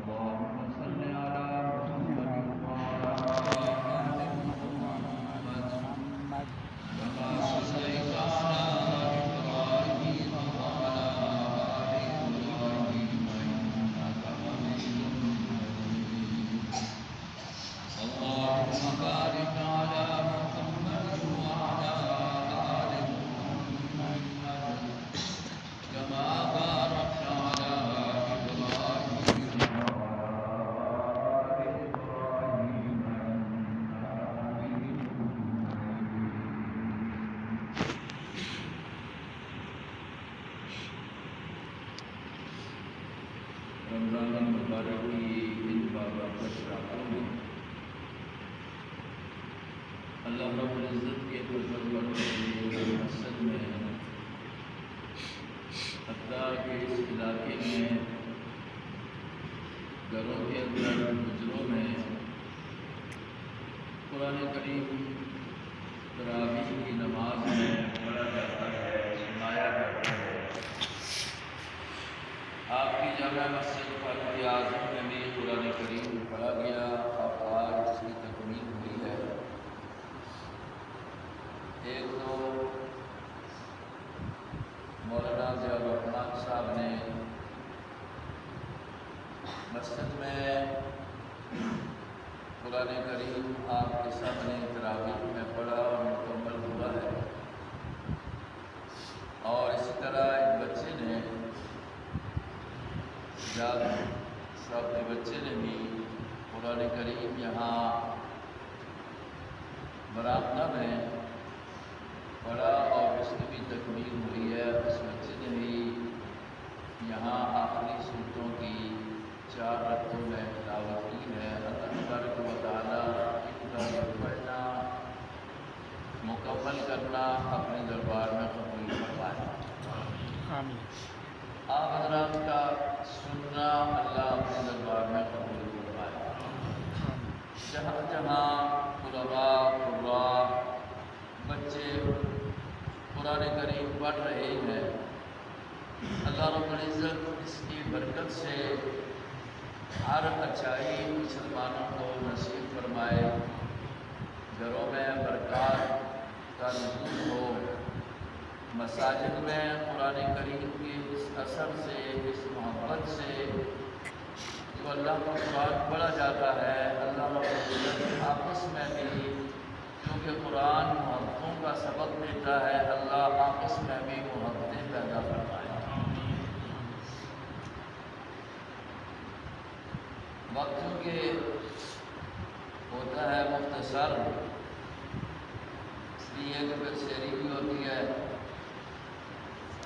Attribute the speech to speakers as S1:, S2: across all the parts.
S1: اللهم صل على محمد وعلى آل محمد كما صليت على إبراهيم وعلى آل إبراهيم إنك حميد مجيد اللهم بارك على محمد وعلى آل محمد كما باركت على إبراهيم وعلى آل إبراهيم إنك حميد مجيد رمضان المبارک کی ان بابرکت راتوں میں اللہ رب العزت کے فضل و کرم کے مسجد میں حتیٰ کہ اس علاقے میں گھروں کے اندر حجروں میں قرآن کریم تراویح کی نماز میں پڑھا جاتا ہے، سنایا جاتا ہے۔ آپ کی جامع مسجد فاروق اعظم میں بھی قرآن کریم پڑھا گیا اور آج اس کی تکمیل ہوئی ہے۔ ایک تو مولانا ضیاء الرحمن صاحب نے مسجد میں قرآن کریم آپ کے سامنے تراویح میں پڑھا اور مکمل ہوا ہے، اور اسی طرح ایک بچے نے جاد صاحب کے بچے نے بھی قرآن کریم یہاں برآمدہ میں پڑھا اور اس کی بھی تکمیل ہوئی ہے۔ اس بچے نے بھی یہاں آخری صورتوں کی 4 رکعتوں میں تلاوت کی ہے۔ اللہ تبارک و تعالیٰ ان کا یہ پڑھنا مکمل کرنا اپنے دربار میں قبول فرمائے۔
S2: آمین۔
S1: آپ حضرات کا سننا اللہ اپنے دربار میں قبول فرمائے۔ جہاں جہاں طلباء قراء بچے قرآن کریم پڑھ رہے ہیں، اللہ رب العزت اس کی برکت سے ہر اچھائی مسلمانوں کو نصیب فرمائے، گھروں میں برکات کا نزول ہو، مساجد میں قرآن کریم کے اس اثر سے، اس محبت سے جو اللہ کا قرآن پڑھا جاتا ہے، اللہ رب العزت آپس میں بھی کیونکہ قرآن محبتوں کا سبق دیتا ہے، اللہ آپس میں بھی محبتیں پیدا فرمائے۔ وقت کے ہوتا ہے مختصر، اس لیے کہ پھر سحری بھی ہوتی ہے،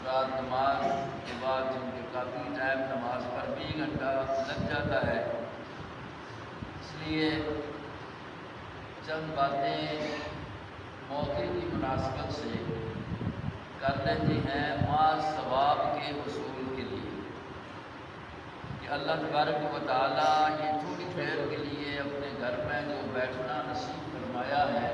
S1: رات نماز کے بعد چونکہ کافی ٹائم نماز پر بھی گھنٹہ لگ جاتا ہے، اس لیے چند باتیں موقع کی مناسبت سے کر لیتے ہیں بعض ثواب کے حصول کے لیے، کہ اللہ تبارک و تعالیٰ یہ تھوڑی دیر کے لیے اپنے گھر میں جو بیٹھنا نصیب فرمایا ہے،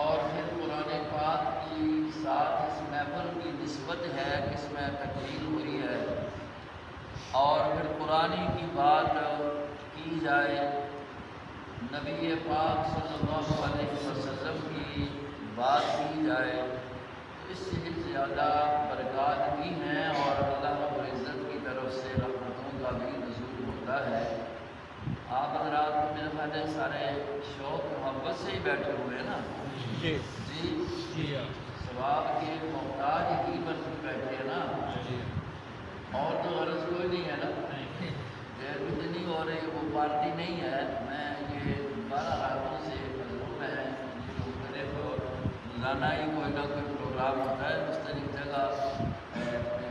S1: اور پھر قرآن پاک کی ساتھ اس محفل کی نسبت ہے کہ اس میں تکمیل ہوئی ہے، اور پھر قرآن کی بات کی جائے، نبی پاک صلی اللہ علیہ وسلم کی بات کی جائے، تو اس سے زیادہ برکات بھی ہیں اور اللہ رب العزت کی طرف سے رحمتوں کا بھی نزول ہوتا ہے۔ آپ حضرات تو میرے خیال ہے سارے شوق محبت سے ہی بیٹھے ہوئے ہیں نا؟ جی ثواب کے محتاج ہی بن کے بیٹھے ہیں نا؟ اور تو غرض کوئی نہیں ہے نا؟ دیر بھی نہیں ہو رہی، وہ پارٹی نہیں ہے۔ میں یہ 12 راتوں سے مظلوم ہے، مختلف روزانہ ہی کوئی نہ کوئی پروگرام ہوتا ہے، مختلف جگہ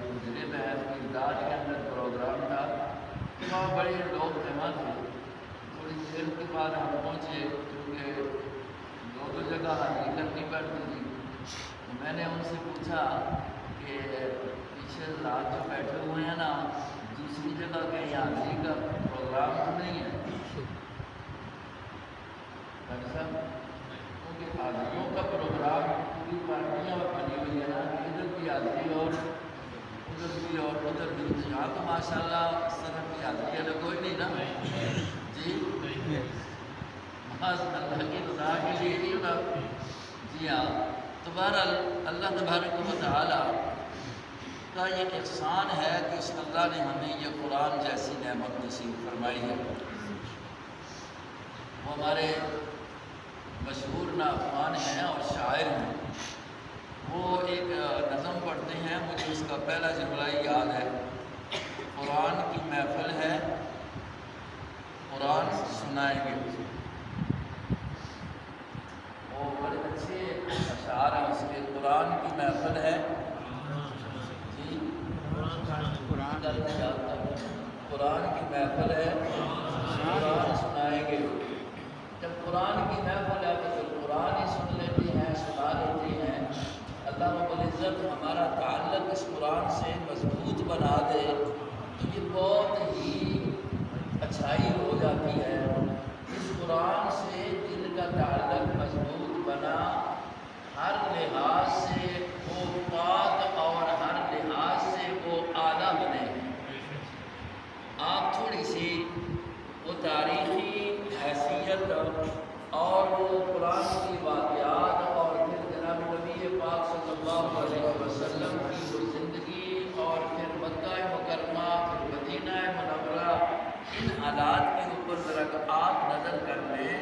S1: گزرے میں امداد کے اندر پروگرام تھا، وہاں بڑے لوگ جمع تھے۔ تھوڑی دیر کے بعد ہم پہنچے، کیونکہ 2 جگہ حاضری کرنی پڑتی تھی، تو میں نے ان سے پوچھا کہ پیچھے رات جو بیٹھے ہوئے ہیں نا، دوسری جگہ کہیں حاضری کا پروگرام تو نہیں ہے؟ کیونکہ حاضریوں کا پروگرام پوری پارٹیاں بنی ہوئی ہے نا، ادھر کی حاضری اور ادھر بھی اور ادھر بھی، یہاں تو ماشاء اللہ اس طرح کی حاضری ہے کوئی کیا۔ تو بہرحال اللہ تبارک و تعالیٰ کا یہ احسان ہے کہ اس اللہ نے ہمیں یہ قرآن جیسی نعمت نصیب فرمائی ہے۔ وہ ہمارے مشہور نعتخوان ہیں اور شاعر ہیں، وہ ایک نظم پڑھتے ہیں، مجھے اس کا پہلا جملہ یاد ہے، قرآن کی محفل ہے قرآن سنائیں گے۔ وہ بڑے اچھے اشعار ہیں اس کے، قرآن کی محفل ہے، جی قرآن کی محفل ہے قرآن سنائیں گے۔ جب قرآن کی محفل ہے تو پھر قرآن ہی سن لیتے ہیں، سنا لیتے ہیں۔ اللہ رب العزت ہمارا تعلق اس قرآن سے مضبوط بنا دے تو یہ بہت ہی اچھائی ہو جاتی ہے۔ اس قرآن سے دل کا تعلق مضبوط بنا، ہر لحاظ سے وہ پاک اور ہر لحاظ سے وہ اعلیٰ بنے۔ آپ تھوڑی سی وہ تاریخی حیثیت اور وہ قرآن کی واقعات اور پھر جناب نبی پاک صلی اللہ علیہ وسلم کی وہ زندگی اور پھر مکہ مکرمہ پھر مدینہ منورہ، ان حالات کے اوپر ذرا آپ نظر کر لیں،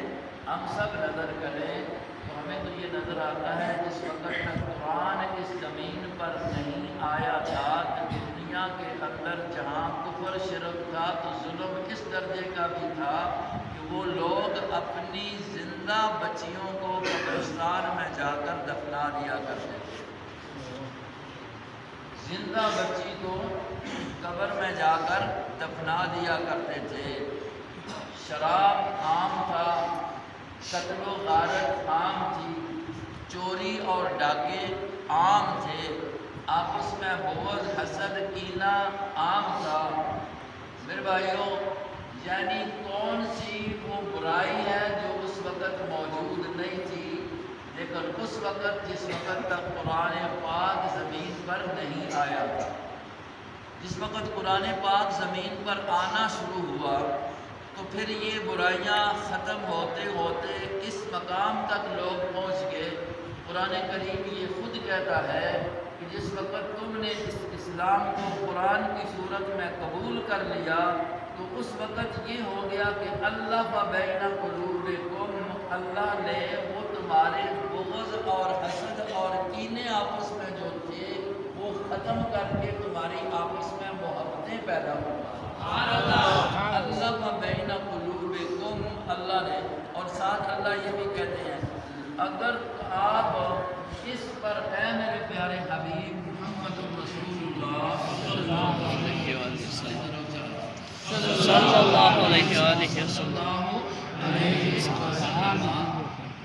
S1: ہم سب نظر کریں تو ہمیں تو یہ نظر آتا ہے جس وقت تک قرآن اس زمین پر نہیں آیا تھا تو دنیا کے اندر جہاں کفر شرک تھا تو ظلم اس درجے کا بھی تھا کہ وہ لوگ اپنی زندہ بچیوں کو قبرستان میں جا کر دفنا دیا کرتے تھے۔ زندہ بچی کو قبر میں جا کر دفنا دیا کرتے تھے۔ شراب عام تھا، قتل و غارت عام تھی، چوری اور ڈاکے عام تھے، آپس میں بغض حسد کینہ عام تھا۔ میرے بھائیوں، یعنی کون سی وہ برائی ہے جو اس وقت موجود نہیں تھی، لیکن اس وقت جس وقت تک قرآن پاک زمین پر نہیں آیا تھا، جس وقت قرآن پاک زمین پر آنا شروع ہوا تو پھر یہ برائیاں ختم ہوتے ہوتے اس مقام تک لوگ پہنچ گئے۔ قرآن کریم یہ خود کہتا ہے کہ جس وقت تم نے اس اسلام کو قرآن کی صورت میں قبول کر لیا تو اس وقت یہ ہو گیا کہ اللہ بین قلوبکم، اللہ نے وہ تمہارے بغض اور حسد اور کینے آپس میں جو تھے وہ ختم کر کے تمہاری آپس میں محبتیں پیدا ہو۔ اللہ بین قلوبکم، اللہ نے، اور ساتھ اللہ یہ بھی کہتے ہیں اگر آپ اس پر اے میرے پیارے حبیب محمد رسول اللہ صلی اللہ علیہ وسلم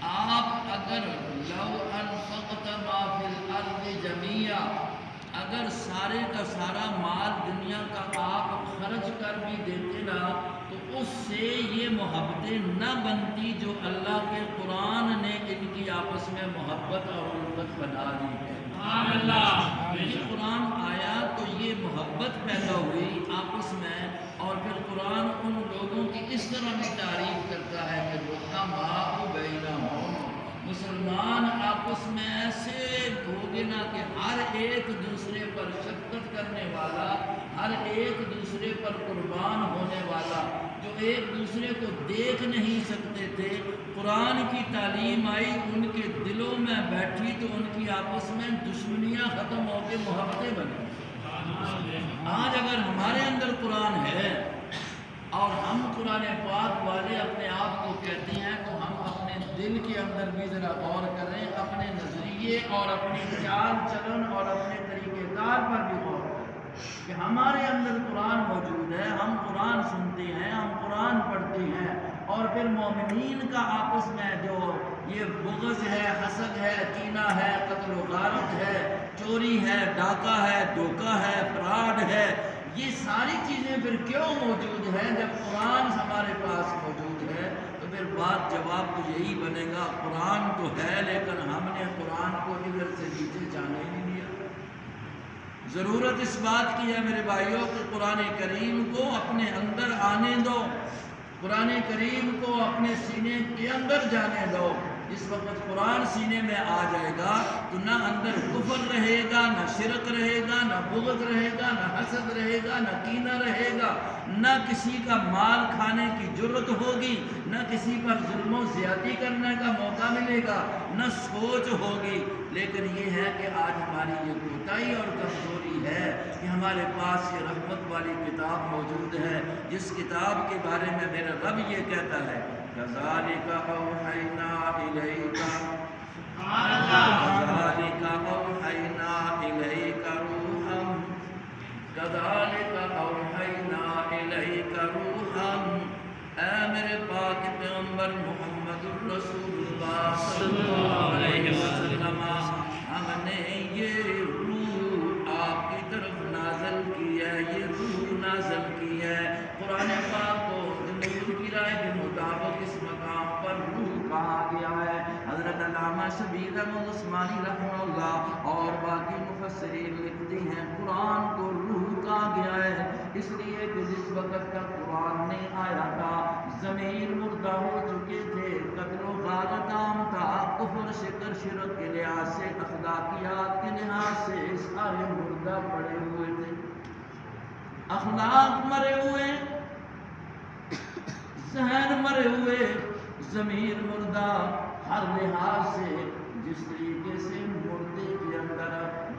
S1: آپ اگر لو انفقت ما فی الارض جميعا، اگر سارے کا سارا مال دنیا کا آپ خرچ کر بھی دیتے نا تو اس سے یہ محبتیں نہ بنتی جو اللہ کے قرآن نے ان کی آپس میں محبت اور الفت بنا دی ہے۔ یہ قرآن آیا تو یہ محبت پیدا ہوئی آپس میں، اور پھر قرآن ان لوگوں کی اس طرح بھی تعریف کرتا ہے کہ رحماء بینہم، مسلمان آپس میں ایسے ہوگے نا کہ ہر ایک دوسرے پر شفقت کرنے والا، ہر ایک دوسرے پر قربان ہونے والا، جو ایک دوسرے کو دیکھ نہیں سکتے تھے، قرآن کی تعلیم آئی ان کے دلوں میں بیٹھی تو ان کی آپس میں دشمنیاں ختم ہو کے محبتیں بنی۔ آج اگر ہمارے اندر قرآن ہے اور ہم قرآن پاک والے اپنے آپ کو کہتے ہیں تو ہم اپنے دل کے اندر بھی ذرا غور کریں، اپنے نظریے اور اپنی چال چلن اور اپنے طریقہ کار پر بھی غور کریں کہ ہمارے اندر قرآن موجود ہے، ہم قرآن سنتے ہیں، ہم قرآن پڑھتے ہیں، اور پھر مومنین کا آپس میں جو یہ بغض ہے، حسد ہے، کینہ ہے، قتل و غارت ہے، چوری ہے، ڈاکہ ہے، دھوکہ ہے، فراڈ ہے، یہ ساری چیزیں پھر کیوں موجود ہیں؟ جب قرآن ہمارے پاس موجود ہے تو پھر بات جواب تو یہی بنے گا، قرآن تو ہے لیکن ہم نے قرآن کو ادھر سے نیچے جانے نہیں دیا۔ ضرورت اس بات کی ہے میرے بھائیوں کہ قرآن کریم کو اپنے اندر آنے دو، قرآن کریم کو اپنے سینے کے اندر جانے دو، جس وقت قرآن سینے میں آ جائے گا تو نہ اندر کفر رہے گا، نہ شرک رہے گا، نہ بغض رہے گا، نہ حسد رہے گا، نہ کینہ رہے گا، نہ کسی کا مال کھانے کی جرت ہوگی، نہ کسی پر ظلم و زیادتی کرنے کا موقع ملے گا، نہ سوچ ہوگی۔ لیکن یہ ہے کہ آج ہماری یہ کوتاہی اور کمزوری ہے کہ ہمارے پاس یہ رحمت والی کتاب موجود ہے، جس کتاب کے بارے میں میرا رب یہ کہتا ہے كَذَلِكَ أَوْحَيْنَا إِلَيْكَ كَذَلِكَ أَوْحَيْنَا إِلَيْكَ رُوحًا كَذَلِكَ أَوْحَيْنَا إِلَيْكَ رُوحًا۔ اے میرے پاک پیغمبر محمد الرسول اللہ صلی اللہ علیہ وسلم، ہم نے یہ روح آپ کی طرف نازل کی ہے، یہ روح نازل کی ہے۔ قرآن پاک کو جمہور کی رائے کے مطابق اس مقام پر روح کہا گیا ہے۔ حضرت علامہ شبیر احمد عثمانی رحمہ اللہ اور باقی مفسرین لکھتے ہیں قرآن کو روح کہا گیا ہے اس لیے کہ جس وقت کا قرآن نے آیا تھا ضمیر مردہ ہو چکے تھے، قتل و غارت عام تھا، کفر شرک کے لحاظ سے، اخلاقیات کے لحاظ سے سارے مردہ پڑے ہوئے تھے، اخلاق مرے ہوئے، ذہن مرے ہوئے، ضمیر مردہ ہر لحاظ سے۔ جس طریقے سے مردے کے اندر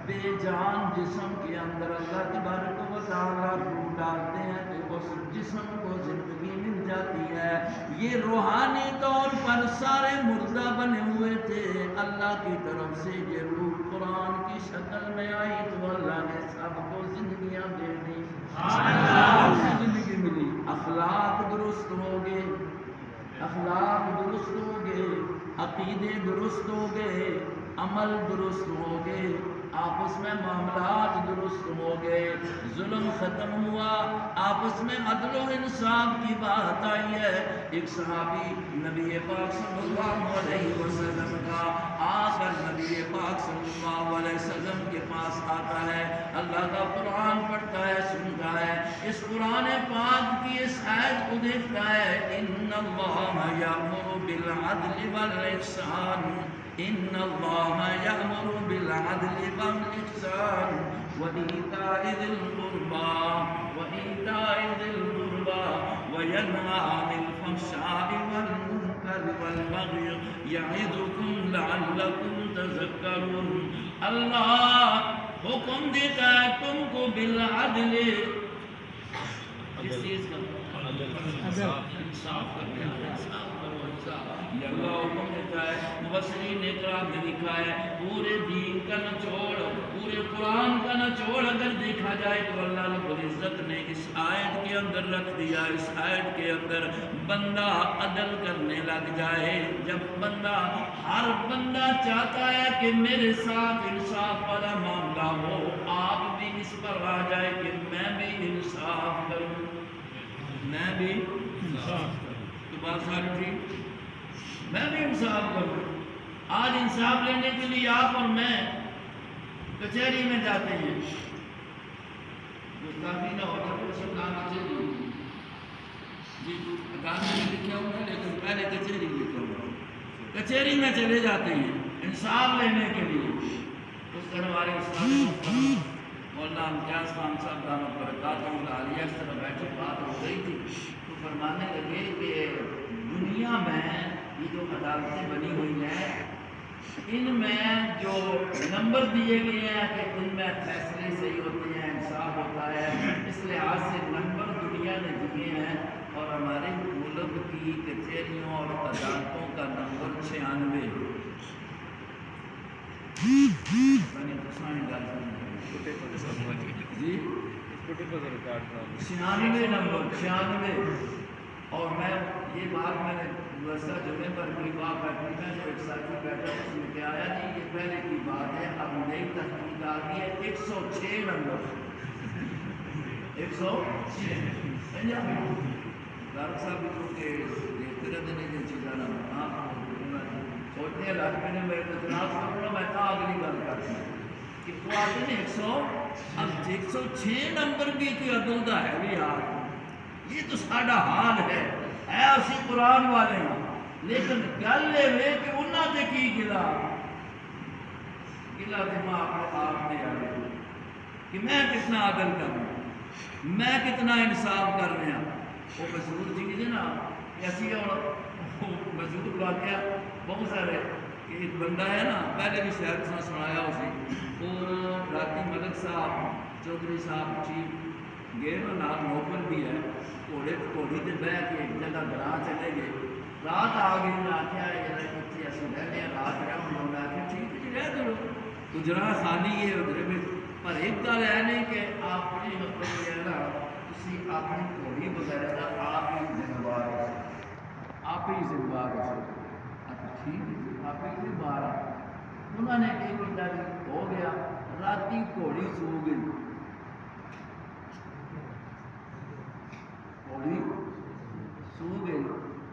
S1: بے جان جسم کے اندر اللہ تبارک و تعالیٰ روح ڈالتے ہیں تو اس جسم کو زندگی مل جاتی ہے، یہ روحانی طور پر سارے مردہ بنے ہوئے تھے، اللہ کی طرف سے یہ روح قرآن کی شکل میں آئی تو اللہ نے سب کو زندگیاں دے دی، زندگی ملی، اخلاق درست ہو گئے، اخلاق درست ہو گئے، عقیدے درست ہو گئے، عمل درست ہو گئے، آپس میں معاملات درست ہو گئے، ظلم ختم ہوا، آپس میں عدل و انصاف کی بات آئی ہے۔ ایک صحابی نبی پاک صلی اللہ علیہ وسلم کا آ کر نبی پاک صلی اللہ علیہ وسلم کے پاس آتا ہے، اللہ کا قرآن پڑھتا ہے، سنتا ہے، اس قرآن پاک کی اس آیت کو دیکھتا ہے، ان اللہ یأمر بالعدل والاحسان، ان اللہ یأمر بالعدل والاحسان وإیتاء ذی القربى وینہی عن الفحشاء والمنکر والبغی یعظکم لعلکم تذکرون۔ اللہ حکم دیتا ہے تم کو بالعدل، اس چیز کا انصاف کرنے یہ اللہ حکم دیتا ہے۔ مفسرین نے کرام نے لکھا ہے پورے دین کا نچوڑ، پورے قرآن کا نچوڑ اگر دیکھا جائے تو اللہ رب العزت نے اس آیت کے اندر رکھ دیا۔ اس آیت کے اندر بندہ عدل کرنے لگ جائے، جب بندہ ہر بندہ چاہتا ہے کہ میرے ساتھ انصاف والا معاملہ ہو، آپ بھی اس پر آ جائے کہ میں بھی انصاف کروں، میں بھی انصاف کروں، تو بات ساری ٹھیک، میں بھی انصاف کروں۔ آج انصاف لینے کے لیے آپ اور میں کچہری میں جاتے ہیں، گستاخی نہ ہو تو سب کام کچہری جی اکادمی میں لکھا ہوگا لیکن پہلے کچہری لکھا ہوگا، کچہری میں چلے جاتے ہیں انصاف لینے کے لیے۔ اس طرح ہمارے استاد مولانا امتیاز خان صاحب دامت برکاتہ العالیہ اس طرح بیٹھے بات ہو رہی تھی تو فرمانے لگے کہ دنیا میں یہ جو عدالتیں بنی ہوئی ہیں ان میں جو نمبر دیے گئے ہیں کہ ان میں فیصلے صحیح ہوتے ہیں، انصاف ہوتا ہے، اس لحاظ سے نمبر دنیا نے دیے ہیں اور ہمارے ملک کی کچہریوں اور عدالتوں کا نمبر 96 جی 96 نمبر 96۔ اور میں یہ بات میں نے گزشتہ جمعے پر کوئی بات بیٹھی میں جو ایک ساتھی بیٹھا اس میں کیا آیا نہیں، یہ پہلے کی بات ہے، اب نئی تحقیق آ گئی ہے 106 نمبر 106 ڈاکٹر صاحب کے دیکھتے رہتے نہیں یہ چیزیں نا سوچتے ہیں علاقے نے میرے کو جناب کرنا میں کہا اگلی گل کرتا ہوں کہ تو آتے ہیں 106 نمبر بھی کوئی عدل دا ہے بھی یار، یہ تو ساڈا حال ہے، اے اسی قرآن والے ہیں، لیکن گل یہ کہ انہوں نے کی گلا دماغ اپنے آپ نے آ گیا کہ میں کتنا عدل کر رہا ہوں، میں کتنا انصاف کر رہا ہوں۔ وہ مسعود جی نے نا اسی اور مسعود واقعہ بہت سارے کہ ایک بندہ ہے نا، پہلے بھی شاید سنایا اسی، وہ راتی ملک صاحب چودھری صاحب چیف گئے نا، نال نوکر بھی ہے، گھوڑی سے بہ کے ایک جگہ گراں چلے گئے، رات آ گئی، انہیں آخیا اتنے اصل رہنے رات رہا ہوں، انہیں آخیا ٹھیک ہے جی رہ کرو، گجرا خالی ہے ادھر میں، پر ایک گل ہے نہیں کہ اپنی مطلب یہ ہے نا تھی اپنی گھوڑی وغیرہ کا آپ ہی ذمہ وار ہو، آپ ہی ذمہ وار ہو سکتے، ٹھیک ہے آپ ہی ذمہ وار ہے۔ انہوں نے یہ کیا ہو گیا، راتی گھوڑی سو گئی، گھوڑی سو گئی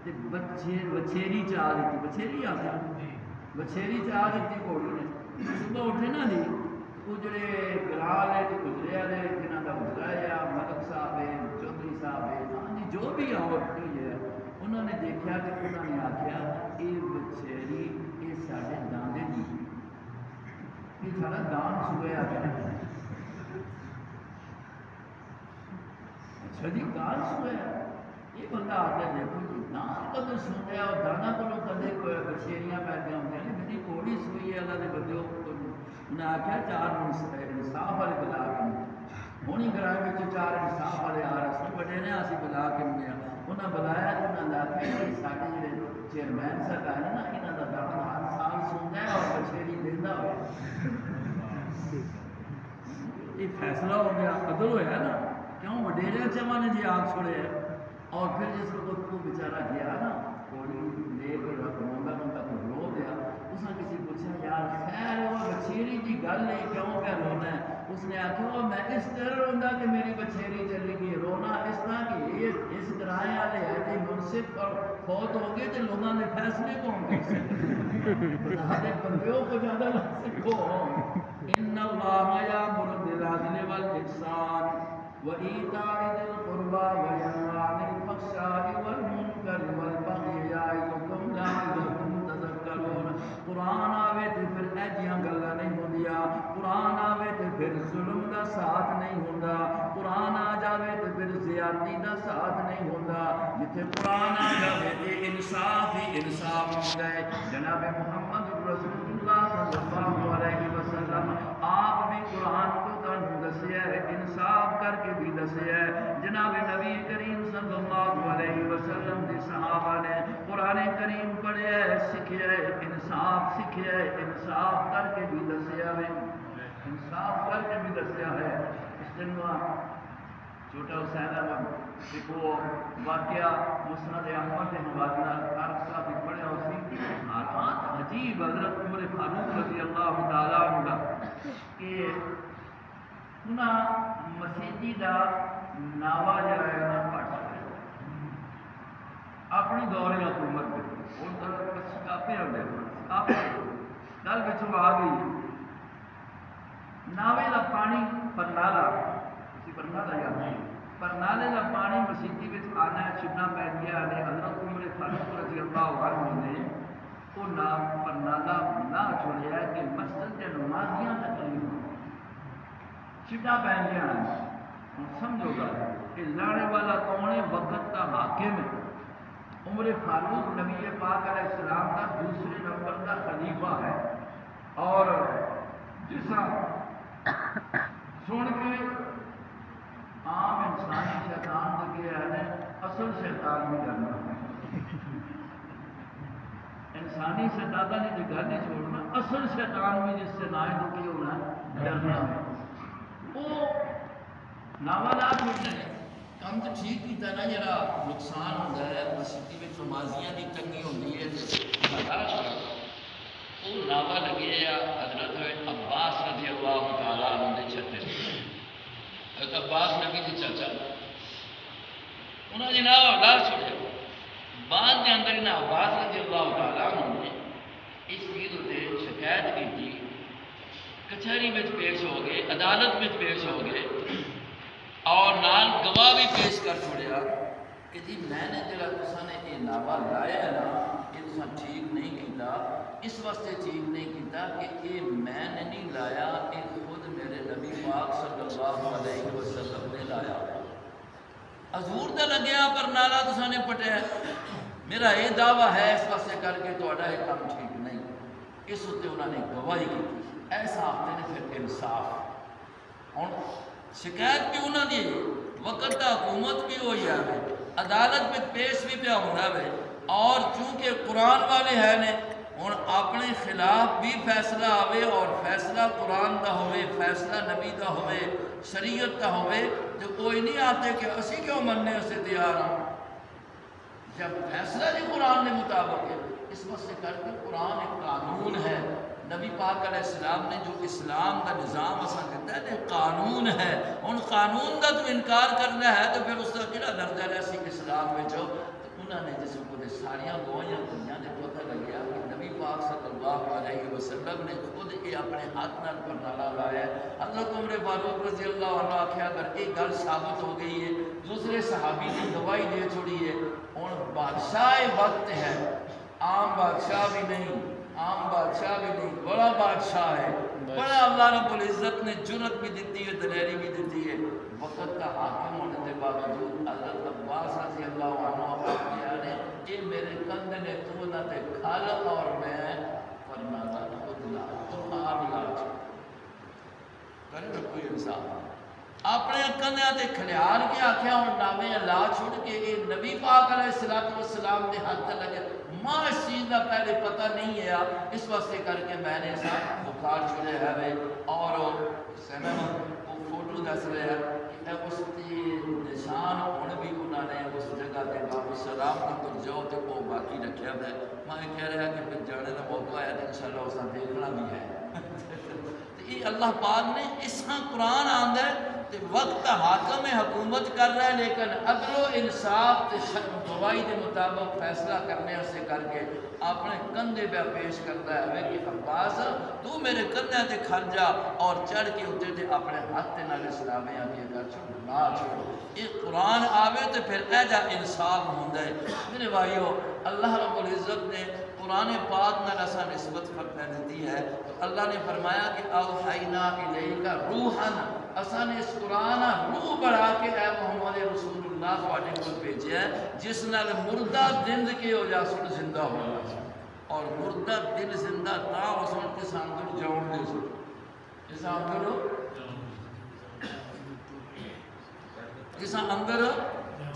S1: تے بچھیری چاہ دیتی، بچھیری آتا بچھیری چاہ دیتی گھوڑی نے، صبح اٹھے نا جی وہ جڑے گرال ہے جو گزرے والے جنہوں کا گزرا ہے ملک صاحب ہے چودھری صاحب ہے ہاں جی جو بھی آؤ ہے انہوں نے دیکھا کہ انہوں نے آخیا یہ بچھیری یہ سارے داندے دی یہ سارا دان سویا گیا، اچھا جی دان سویا، یہ بندہ آ کے دیکھو جی دان کدے سویا اور دانا کو کدے بچھیریاں پیدا ہوتی ہیں، میری گھوڑی سوئی ہے اللہ کے بندے انہیں آخیا چار انصاف والے بلا کے ہوں ہی گرائے میں چار انصاف والے آ رہے سن بڑے نے اسی بلا کے گیا، انہیں بلایا تو انہوں نے آخیا کہ سارے جڑے چیئرمین صاحب ہے نا یہاں کا دان ہر سال سنتا ہے اور بچھیری دینا ہو، یہ فیصلہ ہو گیا، عدل ہوا نا، کیوں وڈیرے چواں نے جی آگ چھوڑے اور پھر جس وقت وہ بیچارہ گیا نا گھوڑی لے کے روندہ روندہ کو رو گیا، اس نے کسی پوچھا یار خیر وہ بچھیری کی گل نہیں کیوں پہ رونا ہے، اس نے آخیا میں اس طرح روندا کہ میری بچھیری چلی گئی، رونا اس طرح کہ یہ اس گرائے والے ہے کہ منصف اور فوت ہو گئے تو لوگوں نے فیصلے کون کر سکتے، خدا دے بندیوں کو زیادہ نہ سکھو، ان اللہ یامر بالعدل والاحسان وإيتاء ذي القربى وينهى عن الفحشاء والمنكر والبغي يعظكم لعلكم تذكرون۔ قرآن آوے تو پھر ایجیاں گلاں نہیں ہوندیاں، قرآن آوے تو پھر ظلم دا ساتھ نہیں ہوندا، قرآن آ جاوے تو پھر زیادتی دا ساتھ نہیں ہوندا، جتھے قرآن آ جاوے تے انصاف ہی انصاف ہوندا ہے۔ جناب محمد رسول اللہ صلی اللہ علیہ وسلم آپ نے قرآن کو دسیا ہے، انصاف کر کے بھی دسیا ہے، جناب نبی کریم صلی اللہ علیہ وسلم کے صحابہ نے قرآن کریم پڑھیا ہے، سیکھیا ہے، انصاف سیکھیا ہے، انصاف کر کے بھی دسیا ہے، انصاف کر کے بھی دسیا ہے۔ اس دن چھوٹا حسین احمد ایک وہ واقعہ مسند احمد کے حوالے عارف صاحب نے پڑھیا اسی حالات عجیب حضرت عمر فاروق رضی اللہ تعالیٰ عنہ کہ انہیں مسیحی کا ناوا جڑا ہے نا پٹ اپنی دور حکومت ہوں سکاپے ہوتے سکاپے گل پچھوں آ گئی، ناوے کا پانی پرنالا پرنالا یاد نہیں، پرنالے کا پانی مسیحی میں آنا چھڑنا پی گیا ہے، حضرت عمر فاروق رضی اللہ عنہ نے وہ پرنالا نہ چھوڑیا کہ مسجد کے نمازیاں تکلیف چھٹا پہ گیا ہے۔ سمجھو گا کہ لانے والا کون ہے، وقت کا حاکم ہے، عمر فاروق نبی پاک علیہ السلام کا دوسرے نمبر کا خلیفہ ہے، اور جس سن کے عام انسانی شیطان لگے ہیں، اصل شیطان بھی کرنا انسانی شیطان نے جو گھر نہیں چھوڑنا، اصل شیطان بھی جس سے نائیں دکھی ہونا ڈرنا ہے، وہ ناوالات ہوتے ہیں کام تو ٹھیک کیتا نا، جڑا نقصان ہوتا ہے مسیحی میں نمازیاں کی تنگی ہوتی ہے برداشت وہ ناوا لگے حضرت عباس رضی اللہ تعالیٰ عنہ دے چھتے حضرت عباس نبی کے چاچا انہوں نے ناوا لا چھوڑیا، بعد کے اندر انہیں عباس رضی اللہ تعالیٰ عنہ نے اس چیز سے شکایت کی تھی، کچہری میں پیش ہو گئے، عدالت میں پیش ہو گئے اور نال گواہ بھی پیش کر چھوڑیا کہ جی میں نے جڑا تساں نے یہ ناوا لایا ہے نا یہ تساں ٹھیک نہیں کیتا، اس واسطے ٹھیک نہیں کیتا کہ یہ میں نے نہیں لایا، یہ خود میرے نبی پاک صلی اللہ علیہ وسلم نے لایا۔ حضور تے لگیا پر نالا تساں نے پٹیا، میرا یہ دعویٰ ہے اس واسطے کر کے تہاڈا یہ کام ٹھیک نہیں، اس اتنے انہوں نے گواہی کی۔ ایسا آختے ہیں پھر انصاف۔ ہوں شکایت بھی انہوں نے وقت کا حکومت بھی ہوئی ہے، عدالت میں پیش بھی پیا ہوتا ہے، اور چونکہ قرآن والے ہیں نے ہوں اپنے خلاف بھی فیصلہ آوے اور فیصلہ قرآن دا ہوئے، فیصلہ نبی دا ہوئے، شریعت دا ہوئے، تو کوئی نہیں آتے کہ اسی کیوں مننے اسے تیار ہوں جب فیصلہ جی قرآن کے مطابق ہے۔ اس واسطے کر کے قرآن ایک قانون ہے، نبی پاک علیہ السلام نے جو اسلام کا نظام اساں دیتا ہے یہ قانون ہے، ان قانون کا تو انکار کرنا ہے تو پھر اس کا کہڑا درجہ ہے سی اسلام میں جو تو انہوں نے جس کو ساریاں گواہیاں دنیا نے پتہ لگیا کہ نبی پاک صلی اللہ علیہ وسلم نے خود یہ اپنے ہاتھ نال پرنالا لایا ہے۔ حضرت عمر فاروق رضی اللہ عنہ آخیا اگر یہ گل ثابت ہو گئی ہے، دوسرے صحابی نے گواہی دے چھوڑی ہے، ہوں بادشاہ وقت ہے، عام بادشاہ بھی نہیں، عام بادشاہ بھی نہیں، بڑا بادشاہ ہے، بڑا اللہ رب العزت نے جرت بھی دیتی ہے، دلیری بھی دیتی ہے۔ وقت کا حاکم ہونے کے باوجود حضرت عباس رضی اللہ عنہ آخیا نے یہ میرے کندھ نے تو انہوں نے کھال اور میں فرماتا خود لا تو آپ لا کرے کوئی انسان اپنے کندھیاں تے کھلیار کے آخیا ہوں نامے اللہ چھوڑ کے یہ نبی پاک علیہ السلام نے ہاتھ لگے ماں اس چیز کا پہلے پتہ نہیں ہے، اس واسطے کر کے میں نے ساتھ بخار چھوڑے ہے اور وہ فوٹو دس رہے ہیں کہ اس کی نشان ہوں بھی انہوں نے اس جگہ پہ واپس سلام کو جاؤ تو وہ باقی رکھا ہے۔ میں کہہ رہا کہ پھر جانے کا موقع ہے تو انشاءاللہ اسے دیکھنا بھی ہے۔ یہ اللہ پاک نے اس کا قرآن آندا ہے کہ وقت حاکم حکومت کر رہا ہے لیکن عدل و انصاف تے گواہی کے مطابق فیصلہ کرنے سے کر کے اپنے کندھے پہ پیش کرتا ہے کہ عباس تو میرے کندھے تے کھڑ جا اور چڑھ کے اتنے تے اپنے ہاتھ نال اسلامی آگے کر چھوڑ نہ چھوڑ۔ یہ قرآن آوے تو پھر ایجا انصاف ہوندا ہے۔ میرے بھائیو اللہ رب العزت نے قرآن پاک نال اساں نسبت فرما دیتی ہے تو اللہ نے فرمایا کہ اوحینا الیک روحن، اساں نے اس قرآن روح بڑھا کے اے محمد رسول اللہ تواڈے کول بھیجیا ہے جس نال مردہ دل کے ہو جا سن زندہ ہو جا، اور مردہ دل زندہ تا ہو سن کے سانگر جاؤن دے سن جس اندر جس اندر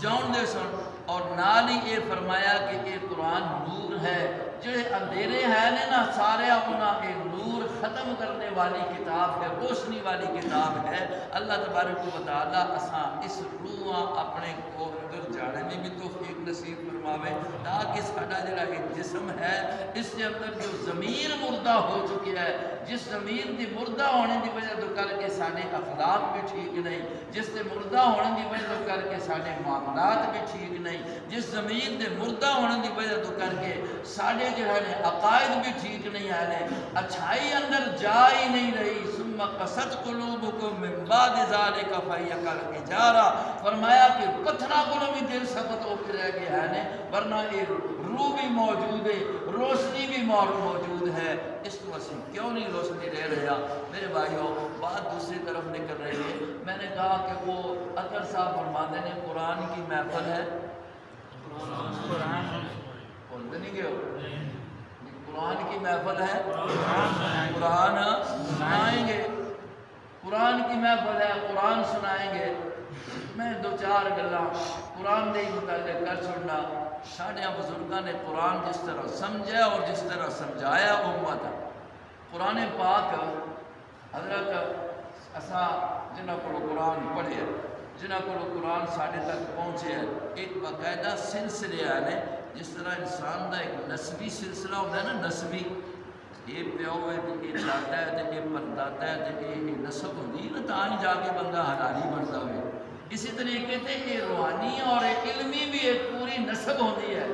S1: جاؤن دے سن، اور نال ہی یہ فرمایا کہ یہ قرآن نور ہے، جڑے اندھیرے ہیں نا سارے اپنا یہ نور ختم کرنے والی کتاب ہے، روشنی والی کتاب ہے۔ اللہ تبارک و تعالیٰ اساں اس روح اپنے کو اندر جانے میں بھی توفیق نصیب فرماوے تاکہ ساڈا جڑا ایک جسم ہے اس کے اندر جو ضمیر مردہ ہو چکی ہے، جس ضمیر کی مردہ ہونے کی وجہ تو کر کے سارے اخلاق بھی ٹھیک نہیں، جس کے مردہ ہونے کی وجہ تو کر کے سارے معاملات بھی ٹھیک نہیں، جس ضمیر کے مردہ ہونے کی وجہ تو کر کے سارے جو ہے عقائد بھی ٹھیک نہیں آئے، اچھائی اندر جا ہی نہیں رہی۔ ثم قست قلوبکم من بعد ذلک فہی کالحجارہ، فرمایا کہ پتھرا کو بھی دل سخت ہو کے رہ گیا ہے ورنہ یہ روح بھی موجود ہے، روشنی بھی موجود ہے، اس کو اسی کیوں نہیں روشنی لے رہا؟ میرے بھائیوں بات دوسری طرف نکل رہی ہے۔ میں نے کہا کہ وہ اطہر صاحب فرماتے ہیں قرآن کی محفل ہے، بولتے نہیں کہ قرآن کی محفل ہے، قرآن سنائیں گے، قرآن کی محفل ہے، قرآن سنائیں گے۔ میں دو چار گلاں قرآن دے متعلق کر چھوڑنا۔ ساڈے بزرگاں نے قرآن جس طرح سمجھا اور جس طرح سمجھایا امت، قرآن پاک حضرت اساں جنہاں کو قرآن پڑھے، جنہاں کو قرآن ساڈے تک پہنچے ہے، ایک باقاعدہ سلسلے ہیں جس طرح انسان دا ایک نسبی سلسلہ ہوتا ہے نا، نسبی یہ پیو ہے تو یہ دادا ہے تو یہ پردادا ہے تو یہ نسب ہوتی ہے نا، تاں جا کے بندہ حلالی بنتا ہوئے۔ اسی طریقے سے یہ روحانی اور علمی بھی ایک پوری نسب ہوتی ہے۔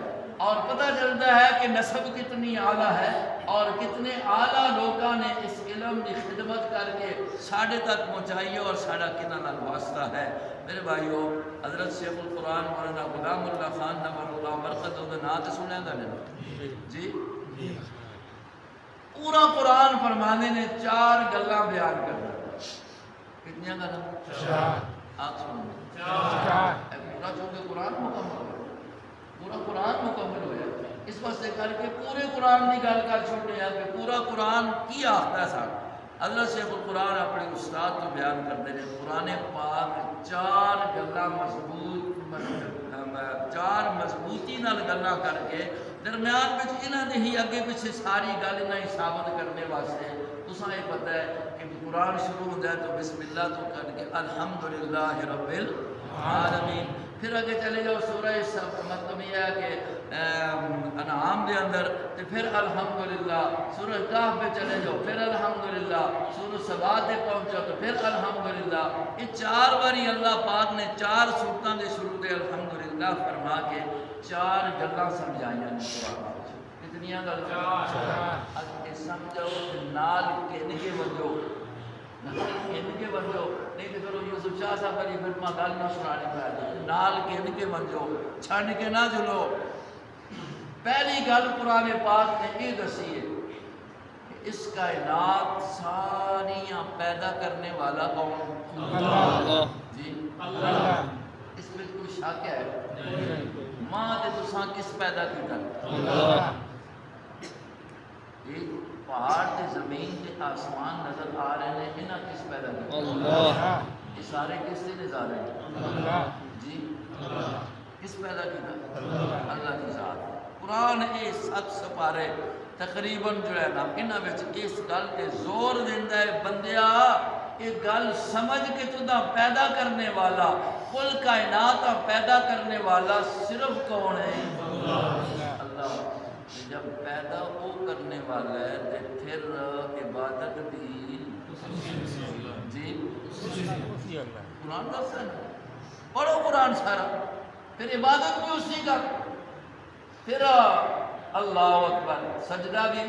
S1: اور پتہ چلتا ہے کہ نسب کتنی اعلیٰ ہے اور کتنے اعلیٰ لوگوں نے اس علم کی خدمت کر کے ساڑھے تک پہنچائی ہے اور ساڑھا کنہ نال واسطہ ہے۔ میرے بھائیو، حضرت شیخ القرآن مولانا غلام اللہ خان نور اللہ برکت دا نام تے سنیا گا نہیں جی؟ پورا قرآن فرمانے نے 4 گلاں بیان کرنا، کتنی گلاں؟ آپ سنو، پورا چونکہ قرآن مکمل ہو، پورا قرآن مکمل ہو جائے، اس واسطے کر کے پورے قرآن کی گل کر چھوڑنے ہیں کہ پورا قرآن کی آخر ہے سارا۔ حضرت شیخ القرآن اپنے استاد تو بیان کرتے ہیں قرآن پاک 4 گلاں چار مضبوطی نال گلاں کر کے درمیان میں انہاں نے ہی اگے پیچھے ساری گل انہاں ہی ثابت کرنے واسطے تساں یہ پتہ ہے کہ قرآن شروع ہوتا ہے تو بسم اللہ تو کر کے الحمدللہ رب العالمین، پھر آگے چلے جاؤ سورہ مطلب یہ ہے کہ انعام دے اندر تو پھر الحمدللہ، سورہ کہف پہ چلے جاؤ پھر الحمدللہ، سورہ سبا تے پہنچو تو پھر الحمدللہ۔ یہ 4 باری اللہ پاک نے 4 سورتاں دے شروع دے الحمدللہ فرما کے 4 گلاں سمجھائیاں نے قرآن۔ کتنیاں گلاں؟ اج سمجھو نال کہن کے وجو کہن کے وجو نہیں تو پھر یوسف شاہ صاحب علی پھر میں گل نہ سنانی پڑے نال کہن کے وجو چھڑ کے نہ جلو۔ پہلی گل قرآن پاک نے یہ دسی ہے کہ اس کائنات ساریاں پیدا کرنے والا کون؟ اللہ جی، اللہ۔ اس میں کوئی شک ہے؟ ماں تے تساں کس پیدا کیتا؟ اللہ۔ پہاڑ تے زمین تے آسمان نظر آ رہے ہیں، انہاں کس پیدا کیتا؟ اللہ۔ یہ سارے کس سے نظارے ہیں؟ اللہ جی، کس پیدا کیتا؟ اللہ کی ذات۔ قرآن یہ 7 سپارے تقریباً جو ہے نا انہاں وچ اس گل تے زور دیندا ہے بندیا یہ گل سمجھ کے تُدا پیدا کرنے والا کل کائنات پیدا کرنے والا صرف کون ہے؟ اللہ۔ جب پیدا وہ کرنے والا ہے تو پھر عبادت بھی جی قرآن دس ہے نا، پڑھو قرآن سارا، پھر عبادت بھی اسی کا، پھر اللہ اکبر سجدہ بھی